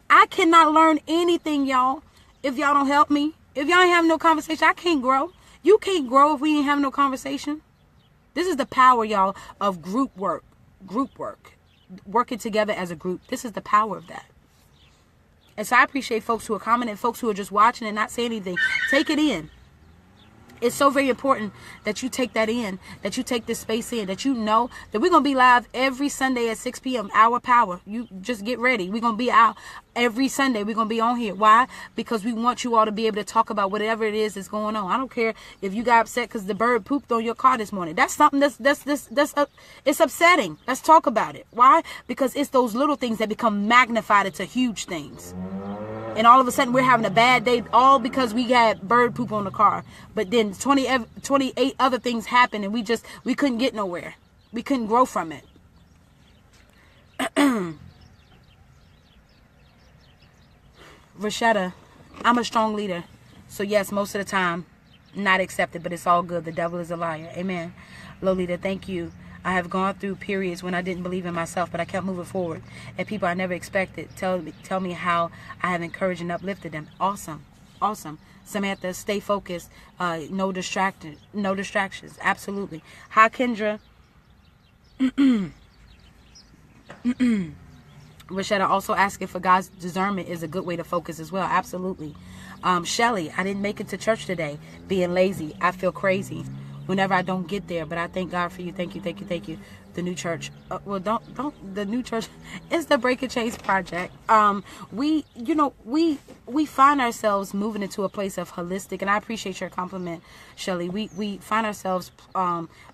I cannot learn anything, y'all, if y'all don't help me. If y'all ain't having no conversation, I can't grow. You can't grow if we ain't having no conversation. This is the power, y'all, of group work, working together as a group. This is the power of that. And so I appreciate folks who are commenting, folks who are just watching and not saying anything. Take it in. It's so very important that you take that in, that you take this space in, that you know that we're going to be live every Sunday at 6 p.m. Our Power. You just get ready. We're going to be out every Sunday. We're going to be on here. Why? Because we want you all to be able to talk about whatever it is that's going on. I don't care if you got upset because the bird pooped on your car this morning. That's something it's upsetting. Let's talk about it. Why? Because it's those little things that become magnified into huge things. And all of a sudden we're having a bad day, all because we had bird poop on the car. But then 28 other things happened and we couldn't get nowhere. We couldn't grow from it. Rashetta, I'm a strong leader. So yes, most of the time, not accepted, but it's all good. The devil is a liar. Amen. Lolita, thank you. I have gone through periods when I didn't believe in myself, but I kept moving forward. And people I never expected tell me how I have encouraged and uplifted them. Awesome. Awesome. Samantha, stay focused. No distractions. Absolutely. Hi, Kendra. Rashetta, also asking for God's discernment is a good way to focus as well. Absolutely. Shelly, I didn't make it to church today. Being lazy. I feel crazy whenever I don't get there, but I thank God for you. Thank you, thank you, thank you. the new church. Don't the new church. It's the Breaking Chains Project. We find ourselves moving into a place of holistic, and I appreciate your compliment, Shelly. We find ourselves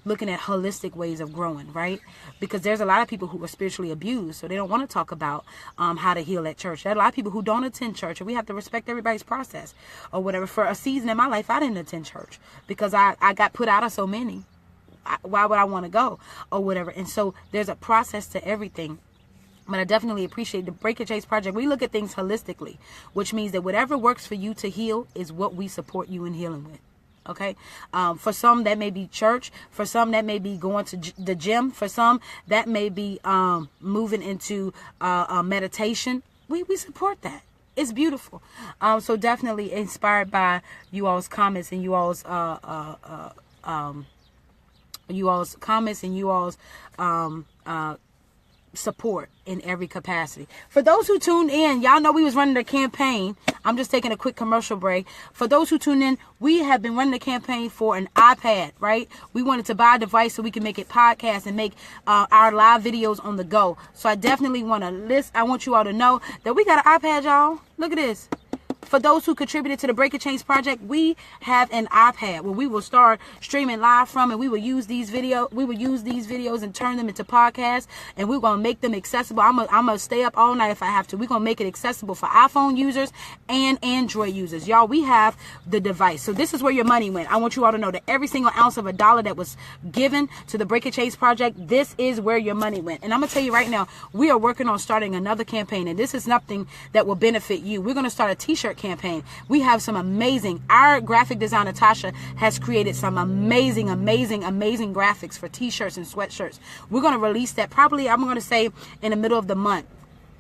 looking at holistic ways of growing, right? Because there's a lot of people who are spiritually abused, so they don't want to talk about how to heal at church. There are a lot of people who don't attend church, and we have to respect everybody's process or whatever. For a season in my life, I didn't attend church because I got put out of so many. Why would I want to go or whatever? And so there's a process to everything. But I definitely appreciate the Breaking Chains Project. We look at things holistically, which means that whatever works for you to heal is what we support you in healing with. Okay. For some, that may be church. For some, that may be going to the gym. For some, that may be moving into meditation. We support that. It's beautiful. So definitely inspired by you all's comments and you all's support in every capacity. For those who tuned in, y'all know we was running the campaign. I'm just taking a quick commercial break. For those who tuned in, we have been running the campaign for an iPad, right? We wanted to buy a device so we can make it podcast and make our live videos on the go. So I definitely want you all to know that we got an iPad, y'all. Look at this. For those who contributed to the Breaking Chains Project, we have an iPad where we will start streaming live from, and we will use these videos and turn them into podcasts, and we're going to make them accessible. I'm going to stay up all night if I have to. We're going to make it accessible for iPhone users and Android users. Y'all, we have the device. So this is where your money went. I want you all to know that every single ounce of $1 that was given to the Breaking Chains Project, this is where your money went. And I'm going to tell you right now, we are working on starting another campaign, and this is nothing that will benefit you. We're going to start a t-shirt campaign. We have some our graphic designer Tasha has created some amazing graphics for t-shirts and sweatshirts. We're going to release that probably, I'm going to say, in the middle of the month,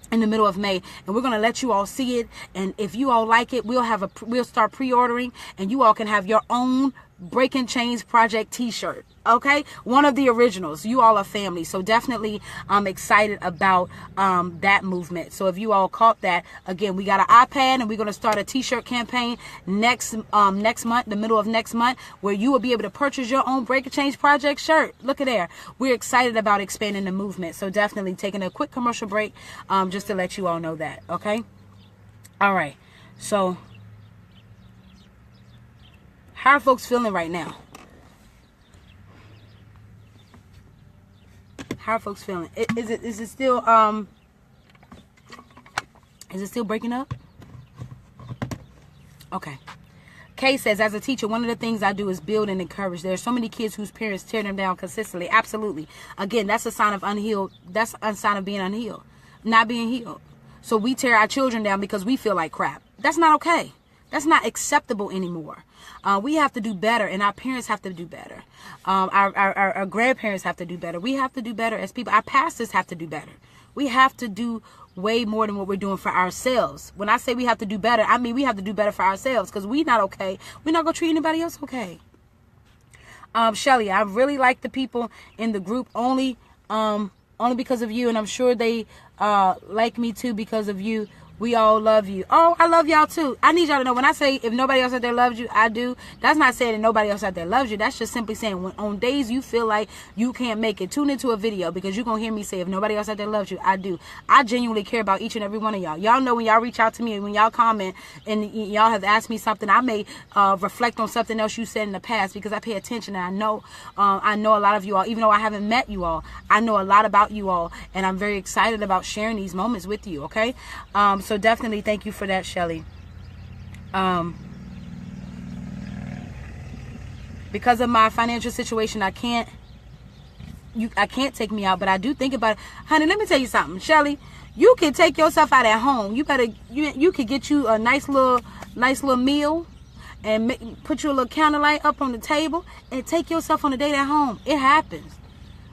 in the middle of May, and we're going to let you all see it. And if you all like it, we'll start pre-ordering, and you all can have your own Breaking Chains Project t-shirt. Okay, one of the originals. You all are family, so definitely I'm excited about that movement. So if you all caught that, again, we got an iPad, and we're going to start a t-shirt campaign next month, the middle of next month, where you will be able to purchase your own Breaking Chains Project shirt. Look at there. We're excited about expanding the movement. So definitely taking a quick commercial break, just to let you all know that. Okay. All right. So how are folks feeling right now? How are folks feeling? Is it still breaking up? Okay. Kay says, as a teacher, one of the things I do is build and encourage. There are so many kids whose parents tear them down consistently. Absolutely. Again, that's a sign of unhealed. That's a sign of being unhealed, not being healed. So we tear our children down because we feel like crap. That's not okay. That's not acceptable anymore. We have to do better, and our parents have to do better. Our grandparents have to do better. We have to do better as people. Our pastors have to do better. We have to do way more than what we're doing for ourselves. When I say we have to do better, I mean we have to do better for ourselves, because we're not okay. We're not going to treat anybody else okay. Shelly, I really like the people in the group only because of you, and I'm sure they like me too because of you. We all love you. Oh, I love y'all too. I need y'all to know, when I say if nobody else out there loves you, I do. That's not saying that nobody else out there loves you. That's just simply saying when on days you feel like you can't make it, tune into a video, because you're going to hear me say if nobody else out there loves you, I do. I genuinely care about each and every one of y'all. Y'all know when y'all reach out to me and when y'all comment and y'all have asked me something, I may reflect on something else you said in the past, because I pay attention, and I know a lot of you all, even though I haven't met you all. I know a lot about you all, and I'm very excited about sharing these moments with you, okay? So definitely thank you for that, Shelly. Because of my financial situation, I can't take me out, but I do think about it. Honey, let me tell you something, Shelly. You can take yourself out at home. You could get you a nice little meal and put your little candlelight up on the table and take yourself on a date at home. It happens.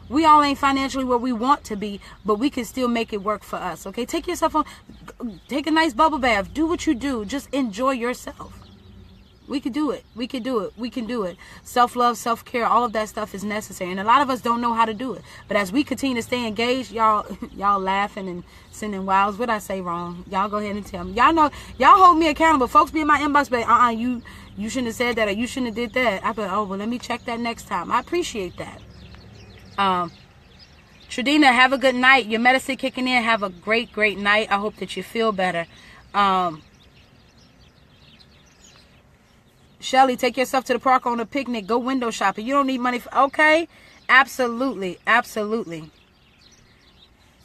We all ain't financially where we want to be, but we can still make it work for us, okay? Take a nice bubble bath. Do what you do. Just enjoy yourself. We can do it. We can do it. We can do it. Self-love, self-care, all of that stuff is necessary. And a lot of us don't know how to do it. But as we continue to stay engaged, y'all laughing and sending wilds. What I say wrong? Y'all go ahead and tell me. Y'all know, y'all hold me accountable. Folks be in my inbox, but you shouldn't have said that, or you shouldn't have did that. I be, oh, well, let me check that next time. I appreciate that. Tradina, have a good night. Your medicine kicking in. Have a great, great night. I hope that you feel better. Shelly, take yourself to the park on a picnic. Go window shopping. You don't need money for... Okay. Absolutely. Absolutely.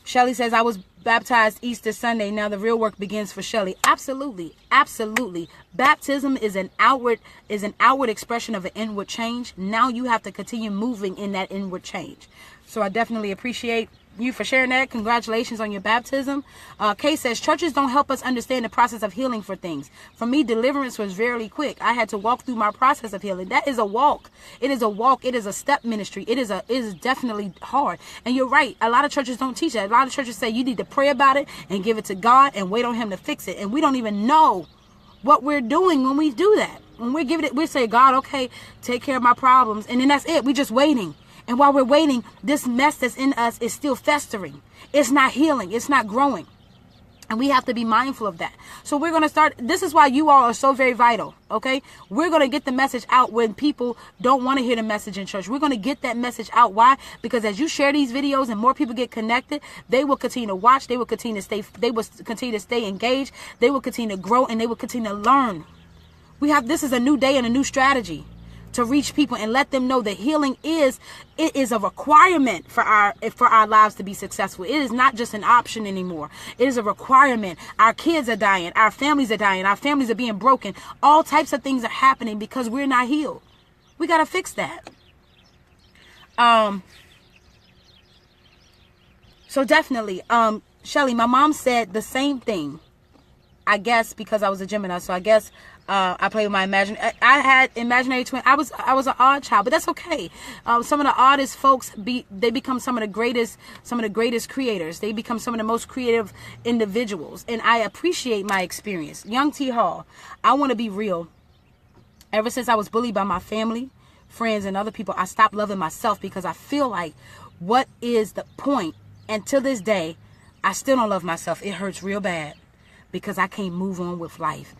Shelly says, I was baptized Easter Sunday. Now the real work begins for Shelly. Absolutely. Absolutely. Baptism is an outward expression of an inward change. Now you have to continue moving in that inward change. So I definitely appreciate you for sharing that. Congratulations on your baptism. Kay says, churches don't help us understand the process of healing for things. For me, deliverance was very quick. I had to walk through my process of healing. That is a walk. It is a walk. It is a step ministry. It is definitely hard. And you're right. A lot of churches don't teach that. A lot of churches say you need to pray about it and give it to God and wait on him to fix it. And we don't even know what we're doing when we do that. When we're giving it, we say, God, okay, take care of my problems. And then that's it. We're just waiting. And while we're waiting, this mess that's in us is still festering. It's not healing. It's not growing. And we have to be mindful of that. So we're going to start. This is why you all are so very vital. Okay. We're going to get the message out when people don't want to hear the message in church. We're going to get that message out. Why? Because as you share these videos and more people get connected, they will continue to watch. They will continue to stay. They will continue to stay engaged. They will continue to grow and they will continue to learn. This is a new day and a new strategy to reach people and let them know that healing is a requirement for our lives to be successful. It is not just an option anymore. It is a requirement. Our kids are dying. Our families are dying. Our families are being broken. All types of things are happening because we're not healed. We got to fix that. So definitely, Shelly, my mom said the same thing. I guess because I was a Gemini, so I guess I play with my imaginary. I had imaginary twin. I was an odd child, but that's okay. Some of the oddest folks they become some of the greatest creators. They become some of the most creative individuals, and I appreciate my experience. Young T Hall, I want to be real. Ever since I was bullied by my family, friends, and other people, I stopped loving myself because I feel like, what is the point? And to this day, I still don't love myself. It hurts real bad because I can't move on with life.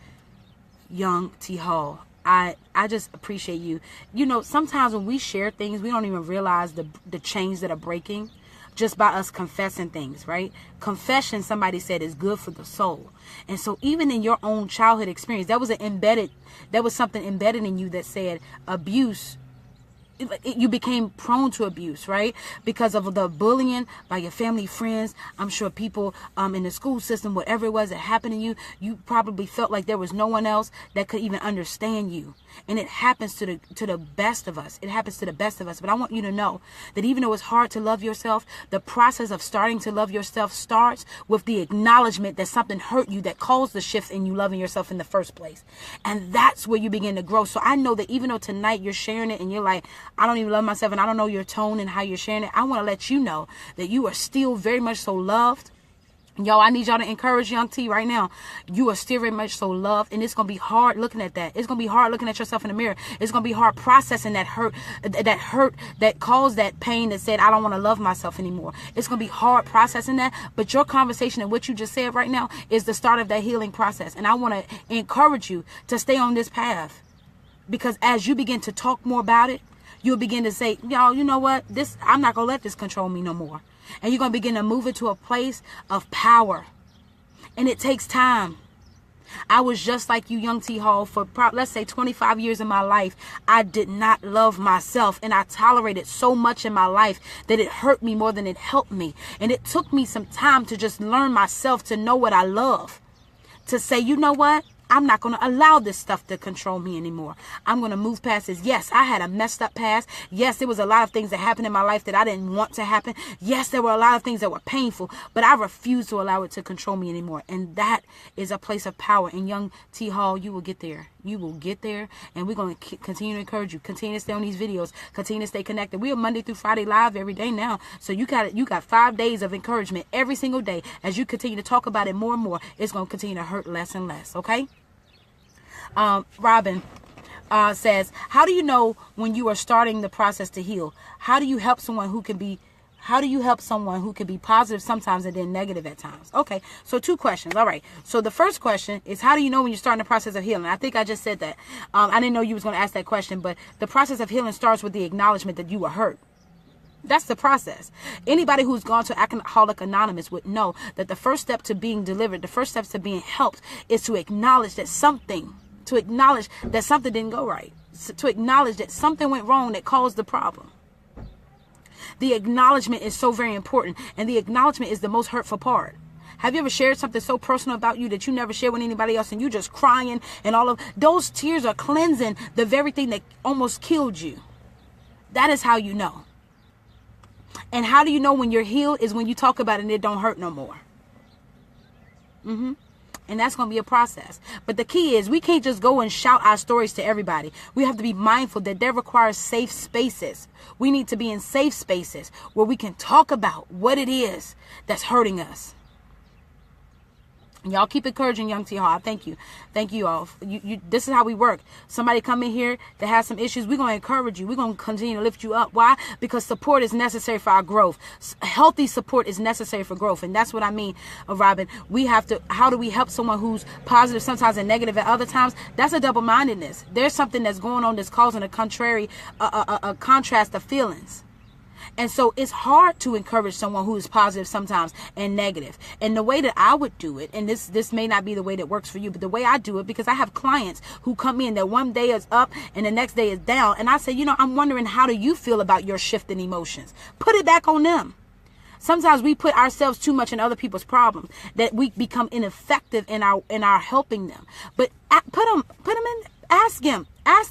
Young T Hall, I just appreciate you. You know, sometimes when we share things, we don't even realize the chains that are breaking just by us confessing things, right? Confession, somebody said, is good for the soul. And so even in your own childhood experience, there was something embedded in you that said abuse. You became prone to abuse, right? Because of the bullying by your family, friends. I'm sure people in the school system, whatever it was that happened to you, you probably felt like there was no one else that could even understand you. And it happens to the best of us. It happens to the best of us. But I want you to know that even though it's hard to love yourself, the process of starting to love yourself starts with the acknowledgement that something hurt you that caused the shift in you loving yourself in the first place. And that's where you begin to grow. So I know that even though tonight you're sharing it and you're like, I don't even love myself and I don't know your tone and how you're sharing it, I want to let you know that you are still very much so loved. Y'all, I need y'all to encourage Young T right now. You are still very much so loved, and it's going to be hard looking at that. It's going to be hard looking at yourself in the mirror. It's going to be hard processing that hurt that caused that pain that said, I don't want to love myself anymore. It's going to be hard processing that, but your conversation and what you just said right now is the start of that healing process. And I want to encourage you to stay on this path, because as you begin to talk more about it, you'll begin to say, y'all, you know what? I'm not going to let this control me no more. And you're going to begin to move into a place of power. And it takes time. I was just like you, Young T Hall, for let's say 25 years of my life. I did not love myself, and I tolerated so much in my life that it hurt me more than it helped me. And it took me some time to just learn myself, to know what I love, to say, you know what? I'm not going to allow this stuff to control me anymore. I'm going to move past this. Yes, I had a messed up past. Yes, there was a lot of things that happened in my life that I didn't want to happen. Yes, there were a lot of things that were painful, but I refuse to allow it to control me anymore. And that is a place of power. And Young T Hall, you will get there. You will get there. And we're going to continue to encourage you. Continue to stay on these videos. Continue to stay connected. We are Monday through Friday live every day now. So you got 5 days of encouragement every single day. As you continue to talk about it more and more, it's going to continue to hurt less and less. Okay? Robin says, how do you know when you are starting the process to heal? How do you help someone who can be positive sometimes and then negative at times? Okay, so 2 questions. All right. So the first question is, how do you know when you're starting the process of healing? I think I just said that. I didn't know you was going to ask that question, but the process of healing starts with the acknowledgement that you were hurt. That's the process. Anybody who's gone to Alcoholic Anonymous would know that the first step to being delivered, the first steps to being helped, is to acknowledge that something didn't go right, to acknowledge that something went wrong that caused the problem. The acknowledgement is so very important, and the acknowledgement is the most hurtful part. Have you ever shared something so personal about you that you never share with anybody else, and you just crying, and all of those tears are cleansing the very thing that almost killed you? That is how you know. And how do you know when you're healed? Is when you talk about it and it don't hurt no more. And that's going to be a process. But the key is we can't just go and shout our stories to everybody. We have to be mindful that there requires safe spaces. We need to be in safe spaces where we can talk about what it is that's hurting us. Y'all keep encouraging Young T Hall. Thank you. Thank you all. This is how we work. Somebody come in here that has some issues, we're going to encourage you. We're going to continue to lift you up. Why? Because support is necessary for our growth. Healthy support is necessary for growth. And that's what I mean, Robin. We have to, how do we help someone who's positive sometimes and negative at other times? That's a double-mindedness. There's something that's going on that's causing a contrast of feelings. And so it's hard to encourage someone who is positive sometimes and negative. And the way that I would do it, and this may not be the way that works for you, but the way I do it, because I have clients who come in that one day is up and the next day is down. And I say, I'm wondering, how do you feel about your shift in emotions? Put it back on them. Sometimes we put ourselves too much in other people's problems that we become ineffective in our helping them. But put them in, ask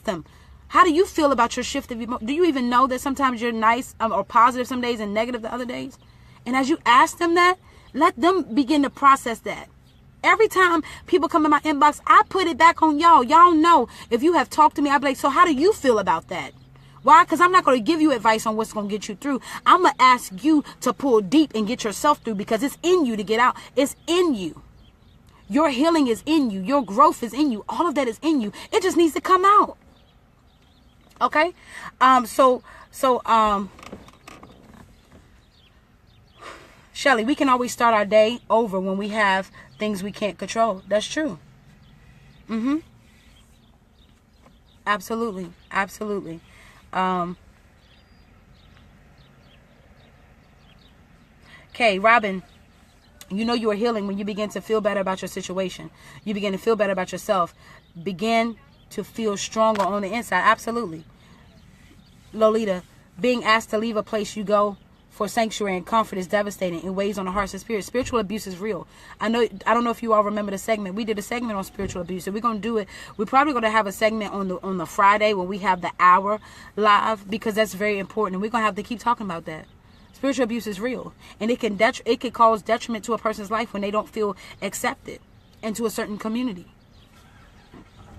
them. How do you feel about your shift of emotion? Do you even know that sometimes you're nice or positive some days and negative the other days? And as you ask them that, let them begin to process that. Every time people come in my inbox, I put it back on y'all. Y'all know, if you have talked to me, I'll be like, so how do you feel about that? Why? Because I'm not going to give you advice on what's going to get you through. I'm going to ask you to pull deep and get yourself through, because it's in you to get out. It's in you. Your healing is in you. Your growth is in you. All of that is in you. It just needs to come out. Okay, Shelly, we can always start our day over when we have things we can't control. That's true. Absolutely. Okay, Robin, you are healing when you begin to feel better about your situation. You begin to feel better about yourself. Begin to feel stronger on the inside. Absolutely. Lolita, being asked to leave a place you go for sanctuary and comfort is devastating. It weighs on the hearts and spirits. Spiritual abuse is real. I don't know if you all remember the segment. We did a segment on spiritual abuse. So we're going to do it. We're probably going to have a segment on the Friday when we have the hour live, because that's very important. And we're going to have to keep talking about that. Spiritual abuse is real. And it can cause detriment to a person's life when they don't feel accepted into a certain community.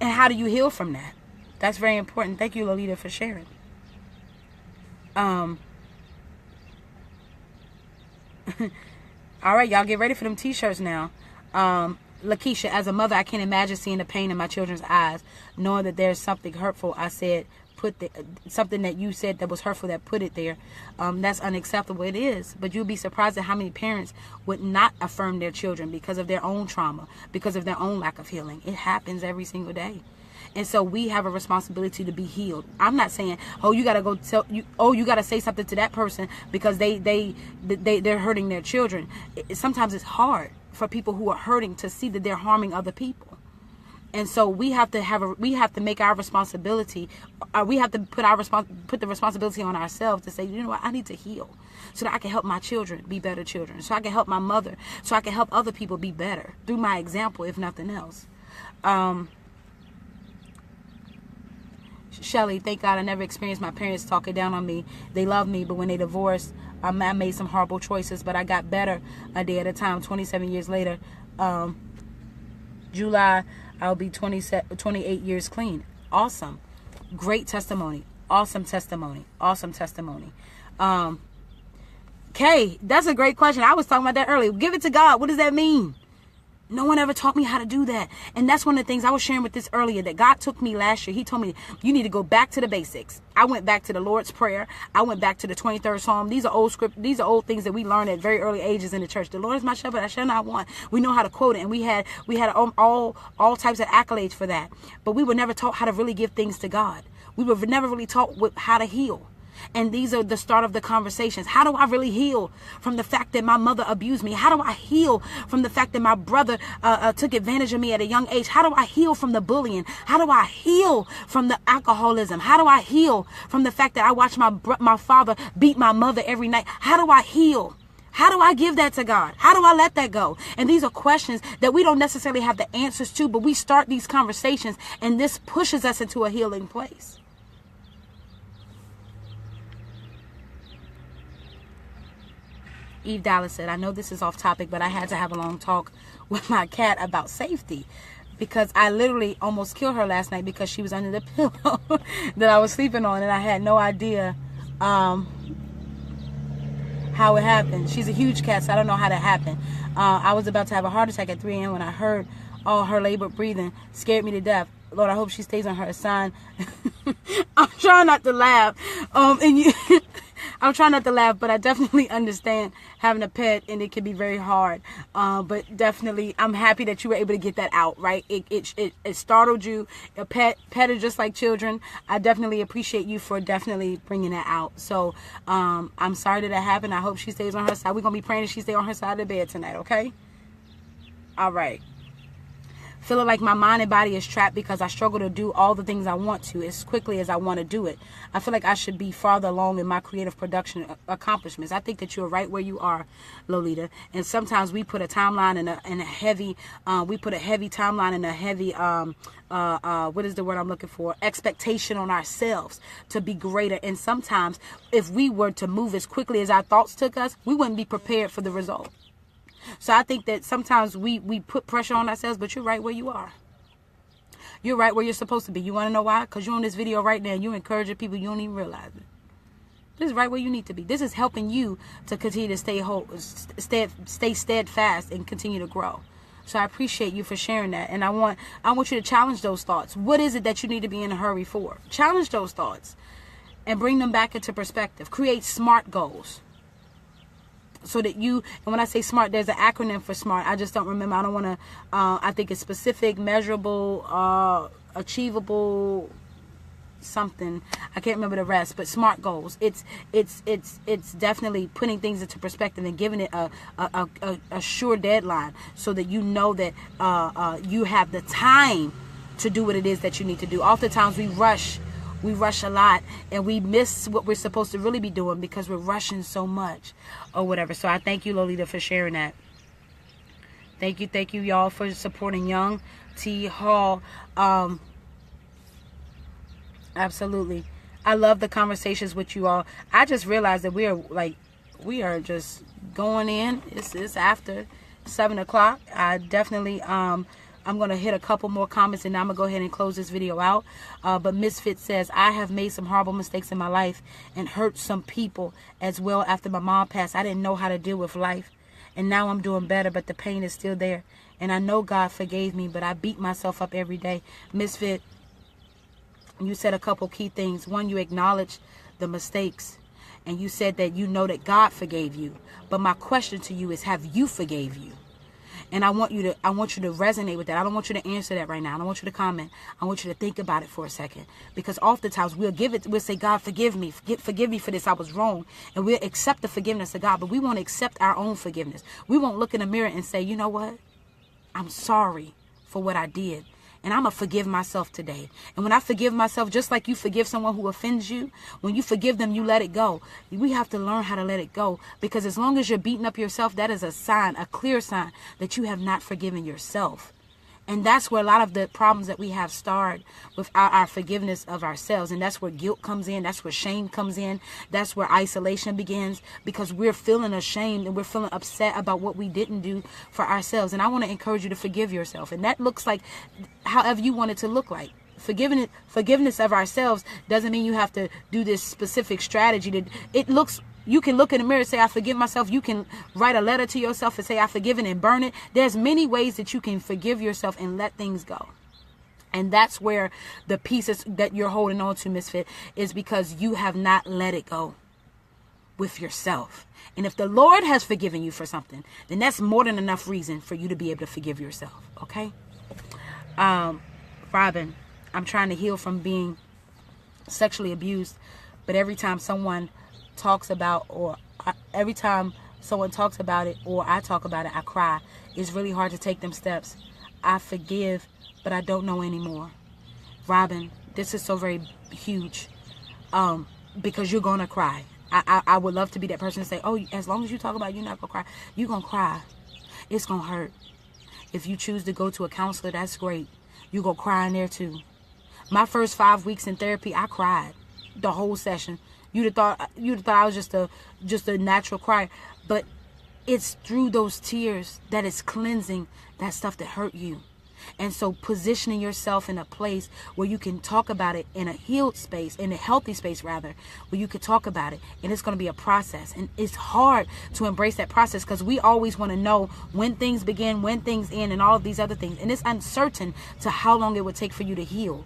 And how do you heal from that? That's very important. Thank you, Lolita, for sharing. All right, y'all get ready for them t-shirts now. Lakeisha, as a mother, I can't imagine seeing the pain in my children's eyes, knowing that there's something hurtful. I said, something that you said that was hurtful, that put it there. That's unacceptable. It is. But you'll be surprised at how many parents would not affirm their children because of their own trauma, because of their own lack of healing. It happens every single day. And so we have a responsibility to be healed. I'm not saying, you got to go tell you, you got to say something to that person because they're hurting their children. Sometimes it's hard for people who are hurting to see that they're harming other people. And so we have to make our responsibility. We have to put the responsibility on ourselves to say, what, I need to heal so that I can help my children be better children, so I can help my mother, so I can help other people be better through my example, if nothing else. Shelly, thank God I never experienced my parents talking down on me. They love me, but when they divorced, I made some horrible choices, but I got better a day at a time. 27 years later, July, I'll be 28 years clean. Awesome. Great testimony. Awesome testimony. Awesome testimony. Kay, that's a great question. I was talking about that earlier. Give it to God. What does that mean? No one ever taught me how to do that. And that's one of the things I was sharing with this earlier, that God took me last year. He told me, you need to go back to the basics. I went back to the Lord's Prayer. I went back to the 23rd Psalm. These are old things that we learned at very early ages in the church. The Lord is my shepherd, I shall not want. We know how to quote it. And we had all types of accolades for that. But we were never taught how to really give things to God. We were never really taught how to heal. And these are the start of the conversations. How do I really heal from the fact that my mother abused me? How do I heal from the fact that my brother took advantage of me at a young age? How do I heal from the bullying? How do I heal from the alcoholism? How do I heal from the fact that I watched my father beat my mother every night? How do I heal? How do I give that to God? How do I let that go? And these are questions that we don't necessarily have the answers to, but we start these conversations, and this pushes us into a healing place. Eve Dallas said, I know this is off topic, but I had to have a long talk with my cat about safety, because I literally almost killed her last night because she was under the pillow that I was sleeping on, and I had no idea how it happened. She's a huge cat, so I don't know how that happened. I was about to have a heart attack at 3 a.m. when I heard all her labored breathing. Scared me to death. Lord, I hope she stays on her assigned. I'm trying not to laugh. I'm trying not to laugh, but I definitely understand having a pet, and it can be very hard. But definitely, I'm happy that you were able to get that out, right? It startled you. A pet is just like children. I definitely appreciate you for definitely bringing that out. So I'm sorry that happened. I hope she stays on her side. We're going to be praying that she stays on her side of the bed tonight, okay? All right. Feeling like my mind and body is trapped because I struggle to do all the things I want to as quickly as I want to do it. I feel like I should be farther along in my creative production accomplishments. I think that you're right where you are, Lolita. And sometimes we put a timeline and a heavy, timeline and a heavy, what is the word I'm looking for? Expectation on ourselves to be greater. And sometimes if we were to move as quickly as our thoughts took us, we wouldn't be prepared for the result. So I think that sometimes we put pressure on ourselves, but you're right where you are. You're right where you're supposed to be. You want to know why? Because you're on this video right now and you're encouraging people. You don't even realize it. This is right where you need to be. This is helping you to continue to stay steadfast and continue to grow. So I appreciate you for sharing that. And I want you to challenge those thoughts. What is it that you need to be in a hurry for? Challenge those thoughts and bring them back into perspective. Create SMART goals. So that and when I say SMART, there's an acronym for SMART. I just don't remember. I don't want to, I think it's specific, measurable, achievable, something. I can't remember the rest, but SMART goals. It's definitely putting things into perspective and giving it a sure deadline so that you know that you have the time to do what it is that you need to do. Oftentimes we rush a lot and we miss what we're supposed to really be doing because we're rushing so much or whatever. So I thank you, Lolita, for sharing that. Thank you y'all for supporting Young T Hall. Absolutely. I love the conversations with you all. I just realized that we are just going in. It's after 7 o'clock. I definitely I'm going to hit a couple more comments and I'm going to go ahead and close this video out. But Misfit says, I have made some horrible mistakes in my life and hurt some people as well after my mom passed. I didn't know how to deal with life. And now I'm doing better, but the pain is still there. And I know God forgave me, but I beat myself up every day. Misfit, you said a couple key things. One, you acknowledged the mistakes. And you said that you know that God forgave you. But my question to you is, have you forgave you? And I want you to resonate with that. I don't want you to answer that right now. I don't want you to comment. I want you to think about it for a second. Because oftentimes we'll say, God, forgive me. Forgive me for this. I was wrong. And we'll accept the forgiveness of God. But we won't accept our own forgiveness. We won't look in the mirror and say, you know what? I'm sorry for what I did. And I'm going to forgive myself today. And when I forgive myself, just like you forgive someone who offends you, when you forgive them, you let it go. We have to learn how to let it go. Because as long as you're beating up yourself, that is a sign, a clear sign that you have not forgiven yourself. And that's where a lot of the problems that we have start with our forgiveness of ourselves. And that's where guilt comes in. That's where shame comes in. That's where isolation begins, because we're feeling ashamed and we're feeling upset about what we didn't do for ourselves. And I want to encourage you to forgive yourself. And that looks like however you want it to look like. Forgiveness of ourselves doesn't mean you have to do this specific strategy. You can look in the mirror and say, I forgive myself. You can write a letter to yourself and say, I forgive it, and burn it. There's many ways that you can forgive yourself and let things go. And that's where the pieces that you're holding on to, Misfit, is because you have not let it go with yourself. And if the Lord has forgiven you for something, then that's more than enough reason for you to be able to forgive yourself. Okay? Robin, I'm trying to heal from being sexually abused But every time someone talks about, every time someone talks about it, or I talk about it, I cry. It's really hard to take them steps. I forgive, but I don't know anymore. Robin, this is so very huge, because you're going to cry. I would love to be that person to say, oh, as long as you talk about it, you're not going to cry. You're going to cry. It's going to hurt. If you choose to go to a counselor, that's great. You're going to cry in there too. My first 5 weeks in therapy, I cried the whole session. You'd have thought I was just a natural crier. But it's through those tears that it's cleansing that stuff that hurt you. And so positioning yourself in a place where you can talk about it in a healed space, in a healthy space rather, where you could talk about it, and it's going to be a process. And it's hard to embrace that process because we always want to know when things begin, when things end, and all of these other things. And it's uncertain to how long it would take for you to heal.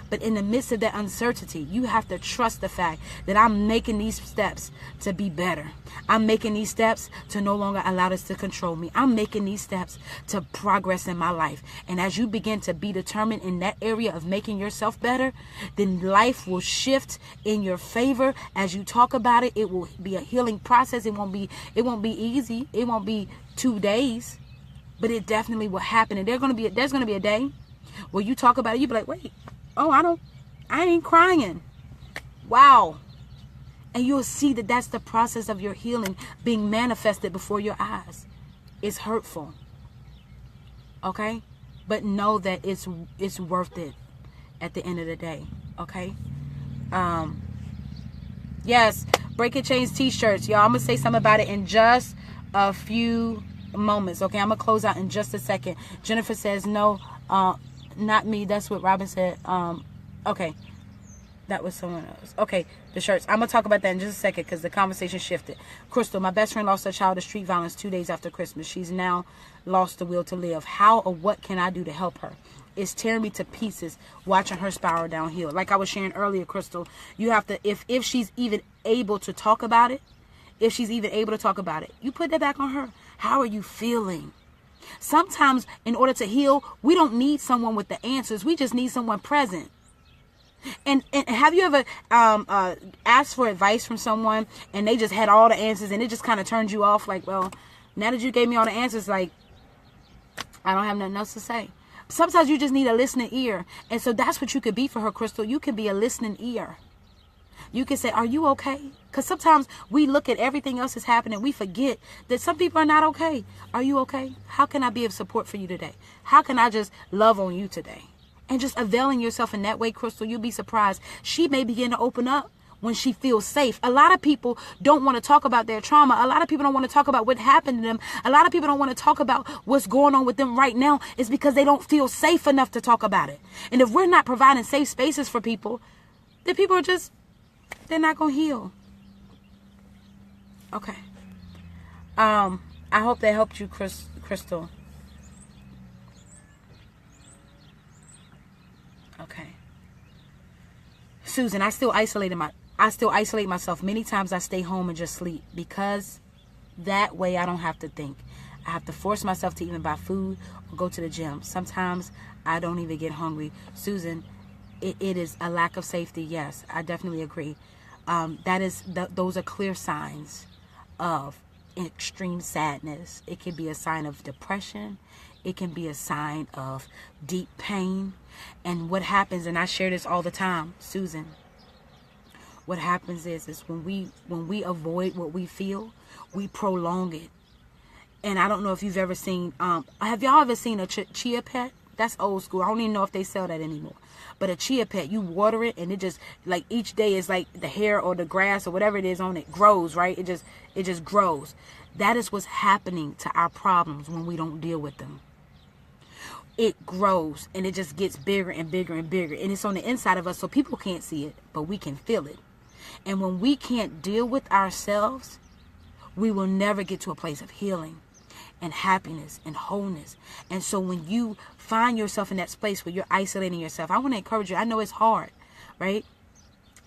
But in the midst of that uncertainty, you have to trust the fact that I'm making these steps to be better. I'm making these steps to no longer allow this to control me. I'm making these steps to progress in my life. And as you begin to be determined in that area of making yourself better, then life will shift in your favor. As you talk about it, it will be a healing process. It won't be easy. It won't be 2 days, but it definitely will happen. And there's going to be a day where you talk about it, you be like, wait, oh, I ain't crying. Wow. And you'll see that that's the process of your healing being manifested before your eyes. It's hurtful. Okay? But know that it's worth it at the end of the day. Okay? Yes, Breaking Chains t-shirts. Y'all, I'm going to say something about it in just a few moments. Okay? I'm going to close out in just a second. Jennifer says, no, not me. That's what Robin said. Okay. That was someone else. Okay, the shirts. I'm going to talk about that in just a second because the conversation shifted. Crystal, my best friend lost her child to street violence 2 days after Christmas. She's now lost the will to live. How or what can I do to help her? It's tearing me to pieces watching her spiral downhill. Like I was sharing earlier, Crystal, you have to, if she's even able to talk about it, you put that back on her. How are you feeling? Sometimes in order to heal, we don't need someone with the answers. We just need someone present. And have you ever asked for advice from someone and they just had all the answers and it just kind of turned you off? Like, well, now that you gave me all the answers, like, I don't have nothing else to say. Sometimes you just need a listening ear. And so that's what you could be for her, Crystal. You can be a listening ear. You can say, are you okay? Because sometimes we look at everything else that's happening. We forget that some people are not okay. Are you okay? How can I be of support for you today? How can I just love on you today? And just availing yourself in that way, Crystal, you'll be surprised. She may begin to open up when she feels safe. A lot of people don't want to talk about their trauma. A lot of people don't want to talk about what happened to them. A lot of people don't want to talk about what's going on with them right now. It's because they don't feel safe enough to talk about it. And if we're not providing safe spaces for people, then people are just, they're not going to heal. Okay. I hope that helped you, Crystal. Okay. Susan, I still isolate myself. Many times I stay home and just sleep because that way I don't have to think. I have to force myself to even buy food or go to the gym. Sometimes I don't even get hungry. Susan, it is a lack of safety. Yes, I definitely agree. Those are clear signs of extreme sadness. It can be a sign of depression. It can be a sign of deep pain. And what happens, and I share this all the time, Susan, what happens is when we avoid what we feel, we prolong it. And I don't know if you've ever seen, have y'all ever seen a chia pet? That's old school. I don't even know if they sell that anymore. But a chia pet, you water it and it just, like, each day is like the hair or the grass or whatever it is on it grows, right? It just grows. That is what's happening to our problems when we don't deal with them. It grows and it just gets bigger and bigger and bigger. And it's on the inside of us, so people can't see it, but we can feel it. And when we can't deal with ourselves, we will never get to a place of healing and happiness and wholeness. And so when you find yourself in that space where you're isolating yourself, I want to encourage you. I know it's hard, right?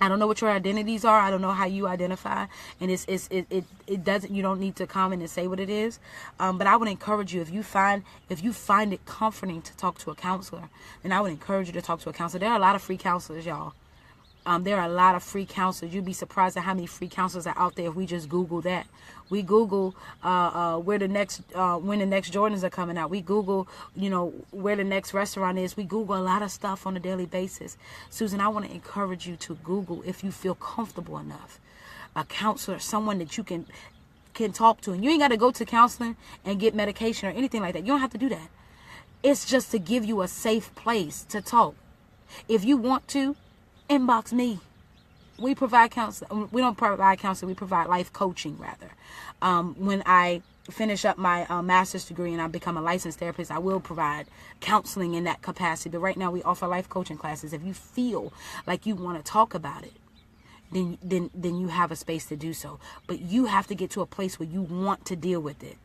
I don't know what your identities are. I don't know how you identify. And it doesn't, you don't need to comment and say what it is. But I would encourage you, if you find it comforting to talk to a counselor, then I would encourage you to talk to a counselor. There are a lot of free counselors, y'all. There are a lot of free counselors. You'd be surprised at how many free counselors are out there if we just Google that. We Google when the next Jordans are coming out. We Google, where the next restaurant is. We Google a lot of stuff on a daily basis. Susan, I want to encourage you to Google, if you feel comfortable enough, a counselor, someone that you can talk to. And you ain't got to go to counseling and get medication or anything like that. You don't have to do that. It's just to give you a safe place to talk. If you want to, inbox me. We provide counseling. We don't provide counseling. We provide life coaching, rather. When I finish up my master's degree and I become a licensed therapist, I will provide counseling in that capacity. But right now we offer life coaching classes. If you feel like you want to talk about it, then you have a space to do so. But you have to get to a place where you want to deal with it.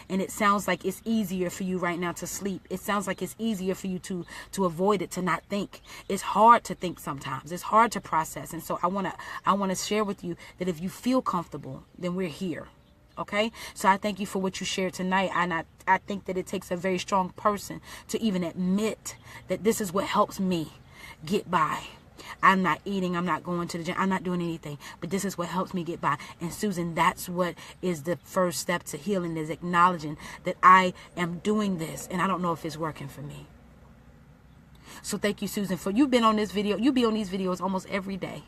And it sounds like it's easier for you right now to sleep. It sounds like it's easier for you to avoid it, to not think. It's hard to think sometimes. It's hard to process. And so I want to share with you that if you feel comfortable, then we're here. Okay? So I thank you for what you shared tonight. And I think that it takes a very strong person to even admit that this is what helps me get by. I'm not eating. I'm not going to the gym. I'm not doing anything. But this is what helps me get by. And Susan, that's what is the first step to healing, is acknowledging that I am doing this and I don't know if it's working for me. So thank you, Susan, for you've been on this video. You be on these videos almost every day.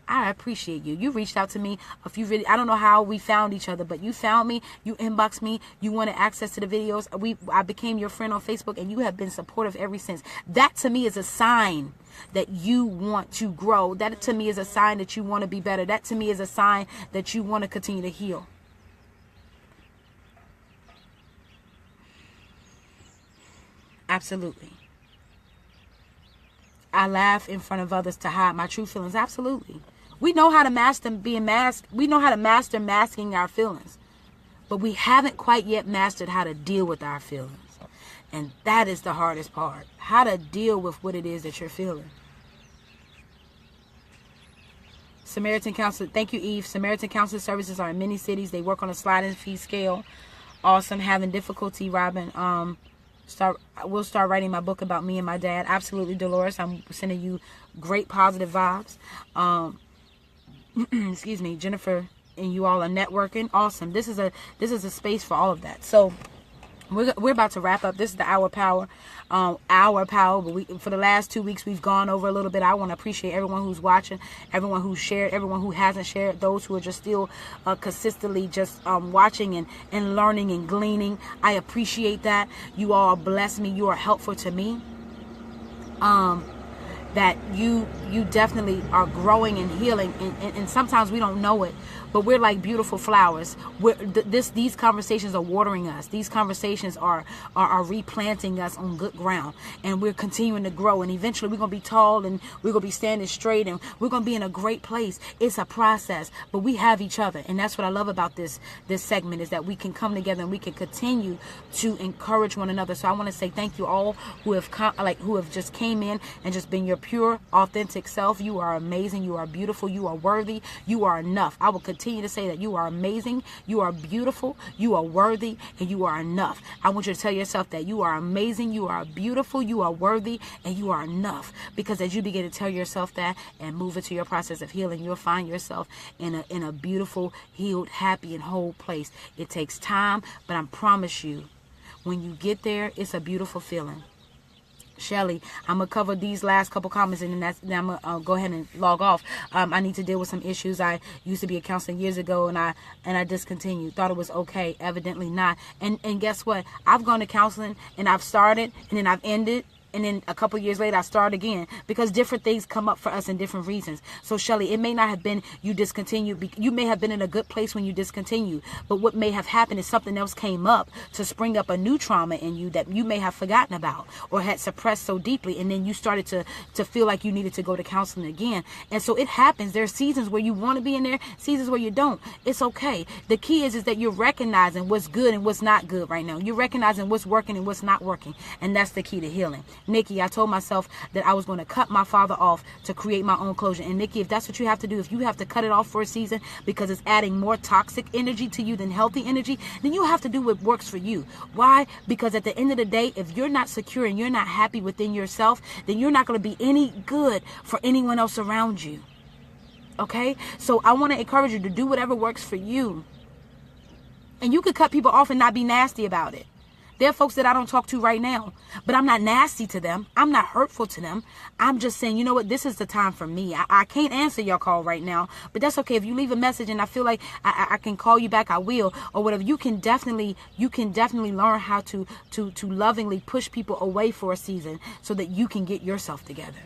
I appreciate you. You reached out to me I don't know how we found each other, but you found me, you inboxed me, you wanted access to the videos. I became your friend on Facebook, and you have been supportive ever since. That to me is a sign that you want to grow. That to me is a sign that you want to be better. That to me is a sign that you want to continue to heal. Absolutely. I laugh in front of others to hide my true feelings. Absolutely. We know how to master being masked. We know how to master masking our feelings. But we haven't quite yet mastered how to deal with our feelings. And that is the hardest part. How to deal with what it is that you're feeling. Samaritan Counselor. Thank you, Eve. Samaritan Counselor services are in many cities. They work on a sliding fee scale. Awesome. Having difficulty, Robin. We'll start writing my book about me and my dad. Absolutely, Dolores. I'm sending you great positive vibes. Excuse me, Jennifer, and you all are networking. Awesome. This is a space for all of that. So we're about to wrap up. This is the Hour Power. But for the last 2 weeks, we've gone over a little bit. I want to appreciate everyone who's watching, everyone who's shared, everyone who hasn't shared, those who are just still consistently just watching and learning and gleaning. I appreciate that. You all bless me. You are helpful to me. That you definitely are growing and healing, and sometimes we don't know it, but we're like beautiful flowers. These conversations are watering us. These conversations are replanting us on good ground, and we're continuing to grow, and eventually we're going to be tall, and we're going to be standing straight, and we're going to be in a great place. It's a process, but we have each other, and that's what I love about this segment, is that we can come together and we can continue to encourage one another. So I want to say thank you all who have just came in and just been your pure, authentic self. You are amazing. You are beautiful. You are worthy. You are enough. I will continue to say that you are amazing. You are beautiful. You are worthy, and you are enough. I want you to tell yourself that you are amazing. You are beautiful. You are worthy, and you are enough. Because as you begin to tell yourself that and move into your process of healing, you'll find yourself in a beautiful, healed, happy, and whole place. It takes time, but I promise you, when you get there, it's a beautiful feeling. Shelly, I'm going to cover these last couple comments, and then I'm going to go ahead and log off. I need to deal with some issues. I used to be a counselor years ago, and I discontinued. Thought it was okay. Evidently not. And guess what? I've gone to counseling, and I've started, and then I've ended. And then a couple years later, I start again, because different things come up for us in different reasons. So, Shelly, it may not have been you discontinued. You may have been in a good place when you discontinued. But what may have happened is something else came up to spring up a new trauma in you that you may have forgotten about or had suppressed so deeply. And then you started to feel like you needed to go to counseling again. And so it happens. There are seasons where you want to be in there, seasons where you don't. It's okay. The key is that you're recognizing what's good and what's not good right now. You're recognizing what's working and what's not working. And that's the key to healing. Nikki, I told myself that I was going to cut my father off to create my own closure. And Nikki, if that's what you have to do, if you have to cut it off for a season because it's adding more toxic energy to you than healthy energy, then you have to do what works for you. Why? Because at the end of the day, if you're not secure and you're not happy within yourself, then you're not going to be any good for anyone else around you. Okay? So I want to encourage you to do whatever works for you. And you could cut people off and not be nasty about it. There are folks that I don't talk to right now, but I'm not nasty to them. I'm not hurtful to them. I'm just saying, you know what? This is the time for me. I can't answer your call right now, but that's okay. If you leave a message and I feel like I can call you back, I will, or whatever. You can definitely learn how to lovingly push people away for a season so that you can get yourself together.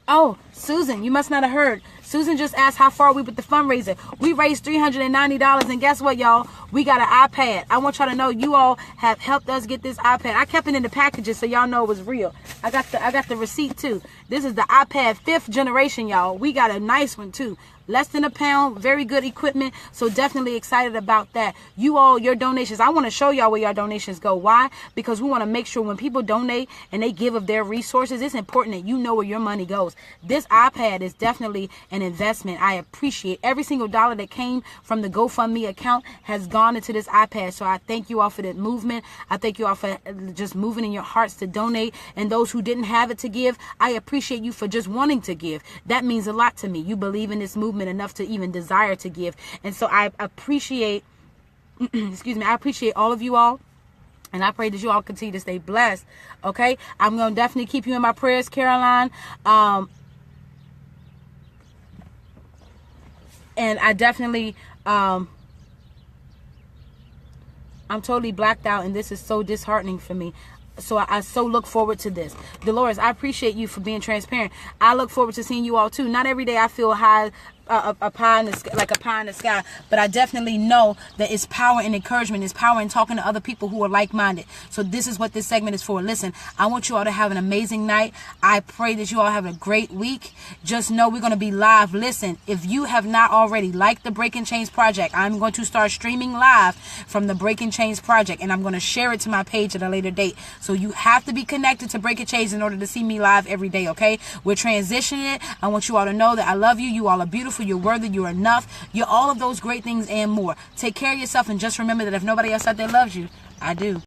Oh, Susan, you must not have heard. Susan just asked how far we with the fundraiser. We raised $390, and guess what, y'all? We got an iPad. I want y'all to know you all have helped us get this iPad. I kept it in the packages so y'all know it was real. I got the receipt too. This is the iPad 5th generation, y'all. We got a nice one too. Less than £1, very good equipment. So definitely excited about that. You all, your donations, I want to show y'all where your donations go. Why? Because we want to make sure when people donate and they give of their resources, it's important that you know where your money goes. This iPad is definitely an investment. I appreciate every single dollar that came from the GoFundMe account has gone into this iPad. So I thank you all for that movement. I thank you all for just moving in your hearts to donate. And those who didn't have it to give, I appreciate you for just wanting to give. That means a lot to me. You believe in this movement enough to even desire to give. And so I appreciate I appreciate all of you all, and I pray that you all continue to stay blessed. Okay, I'm gonna definitely keep you in my prayers, Caroline. And I definitely I'm totally blacked out, and this is so disheartening for me. So I so look forward to this. Dolores, I appreciate you for being transparent. I look forward to seeing you all too. Not every day I feel high, a pie in the sky, like a pie in the sky, but I definitely know that it's power and encouragement. It's power in talking to other people who are like-minded. So this is what this segment is for. Listen, I want you all to have an amazing night. I pray that you all have a great week. Just know we're going to be live. Listen, if you have not already liked the Breaking Chains Project, I'm going to start streaming live from the Breaking Chains Project, and I'm going to share it to my page at a later date. So you have to be connected to Breaking Chains in order to see me live every day, okay? We're transitioning it. I want you all to know that I love you. You all are beautiful. You're worthy. You're enough. You're all of those great things and more. Take care of yourself, and just remember that if nobody else out there loves you, I do.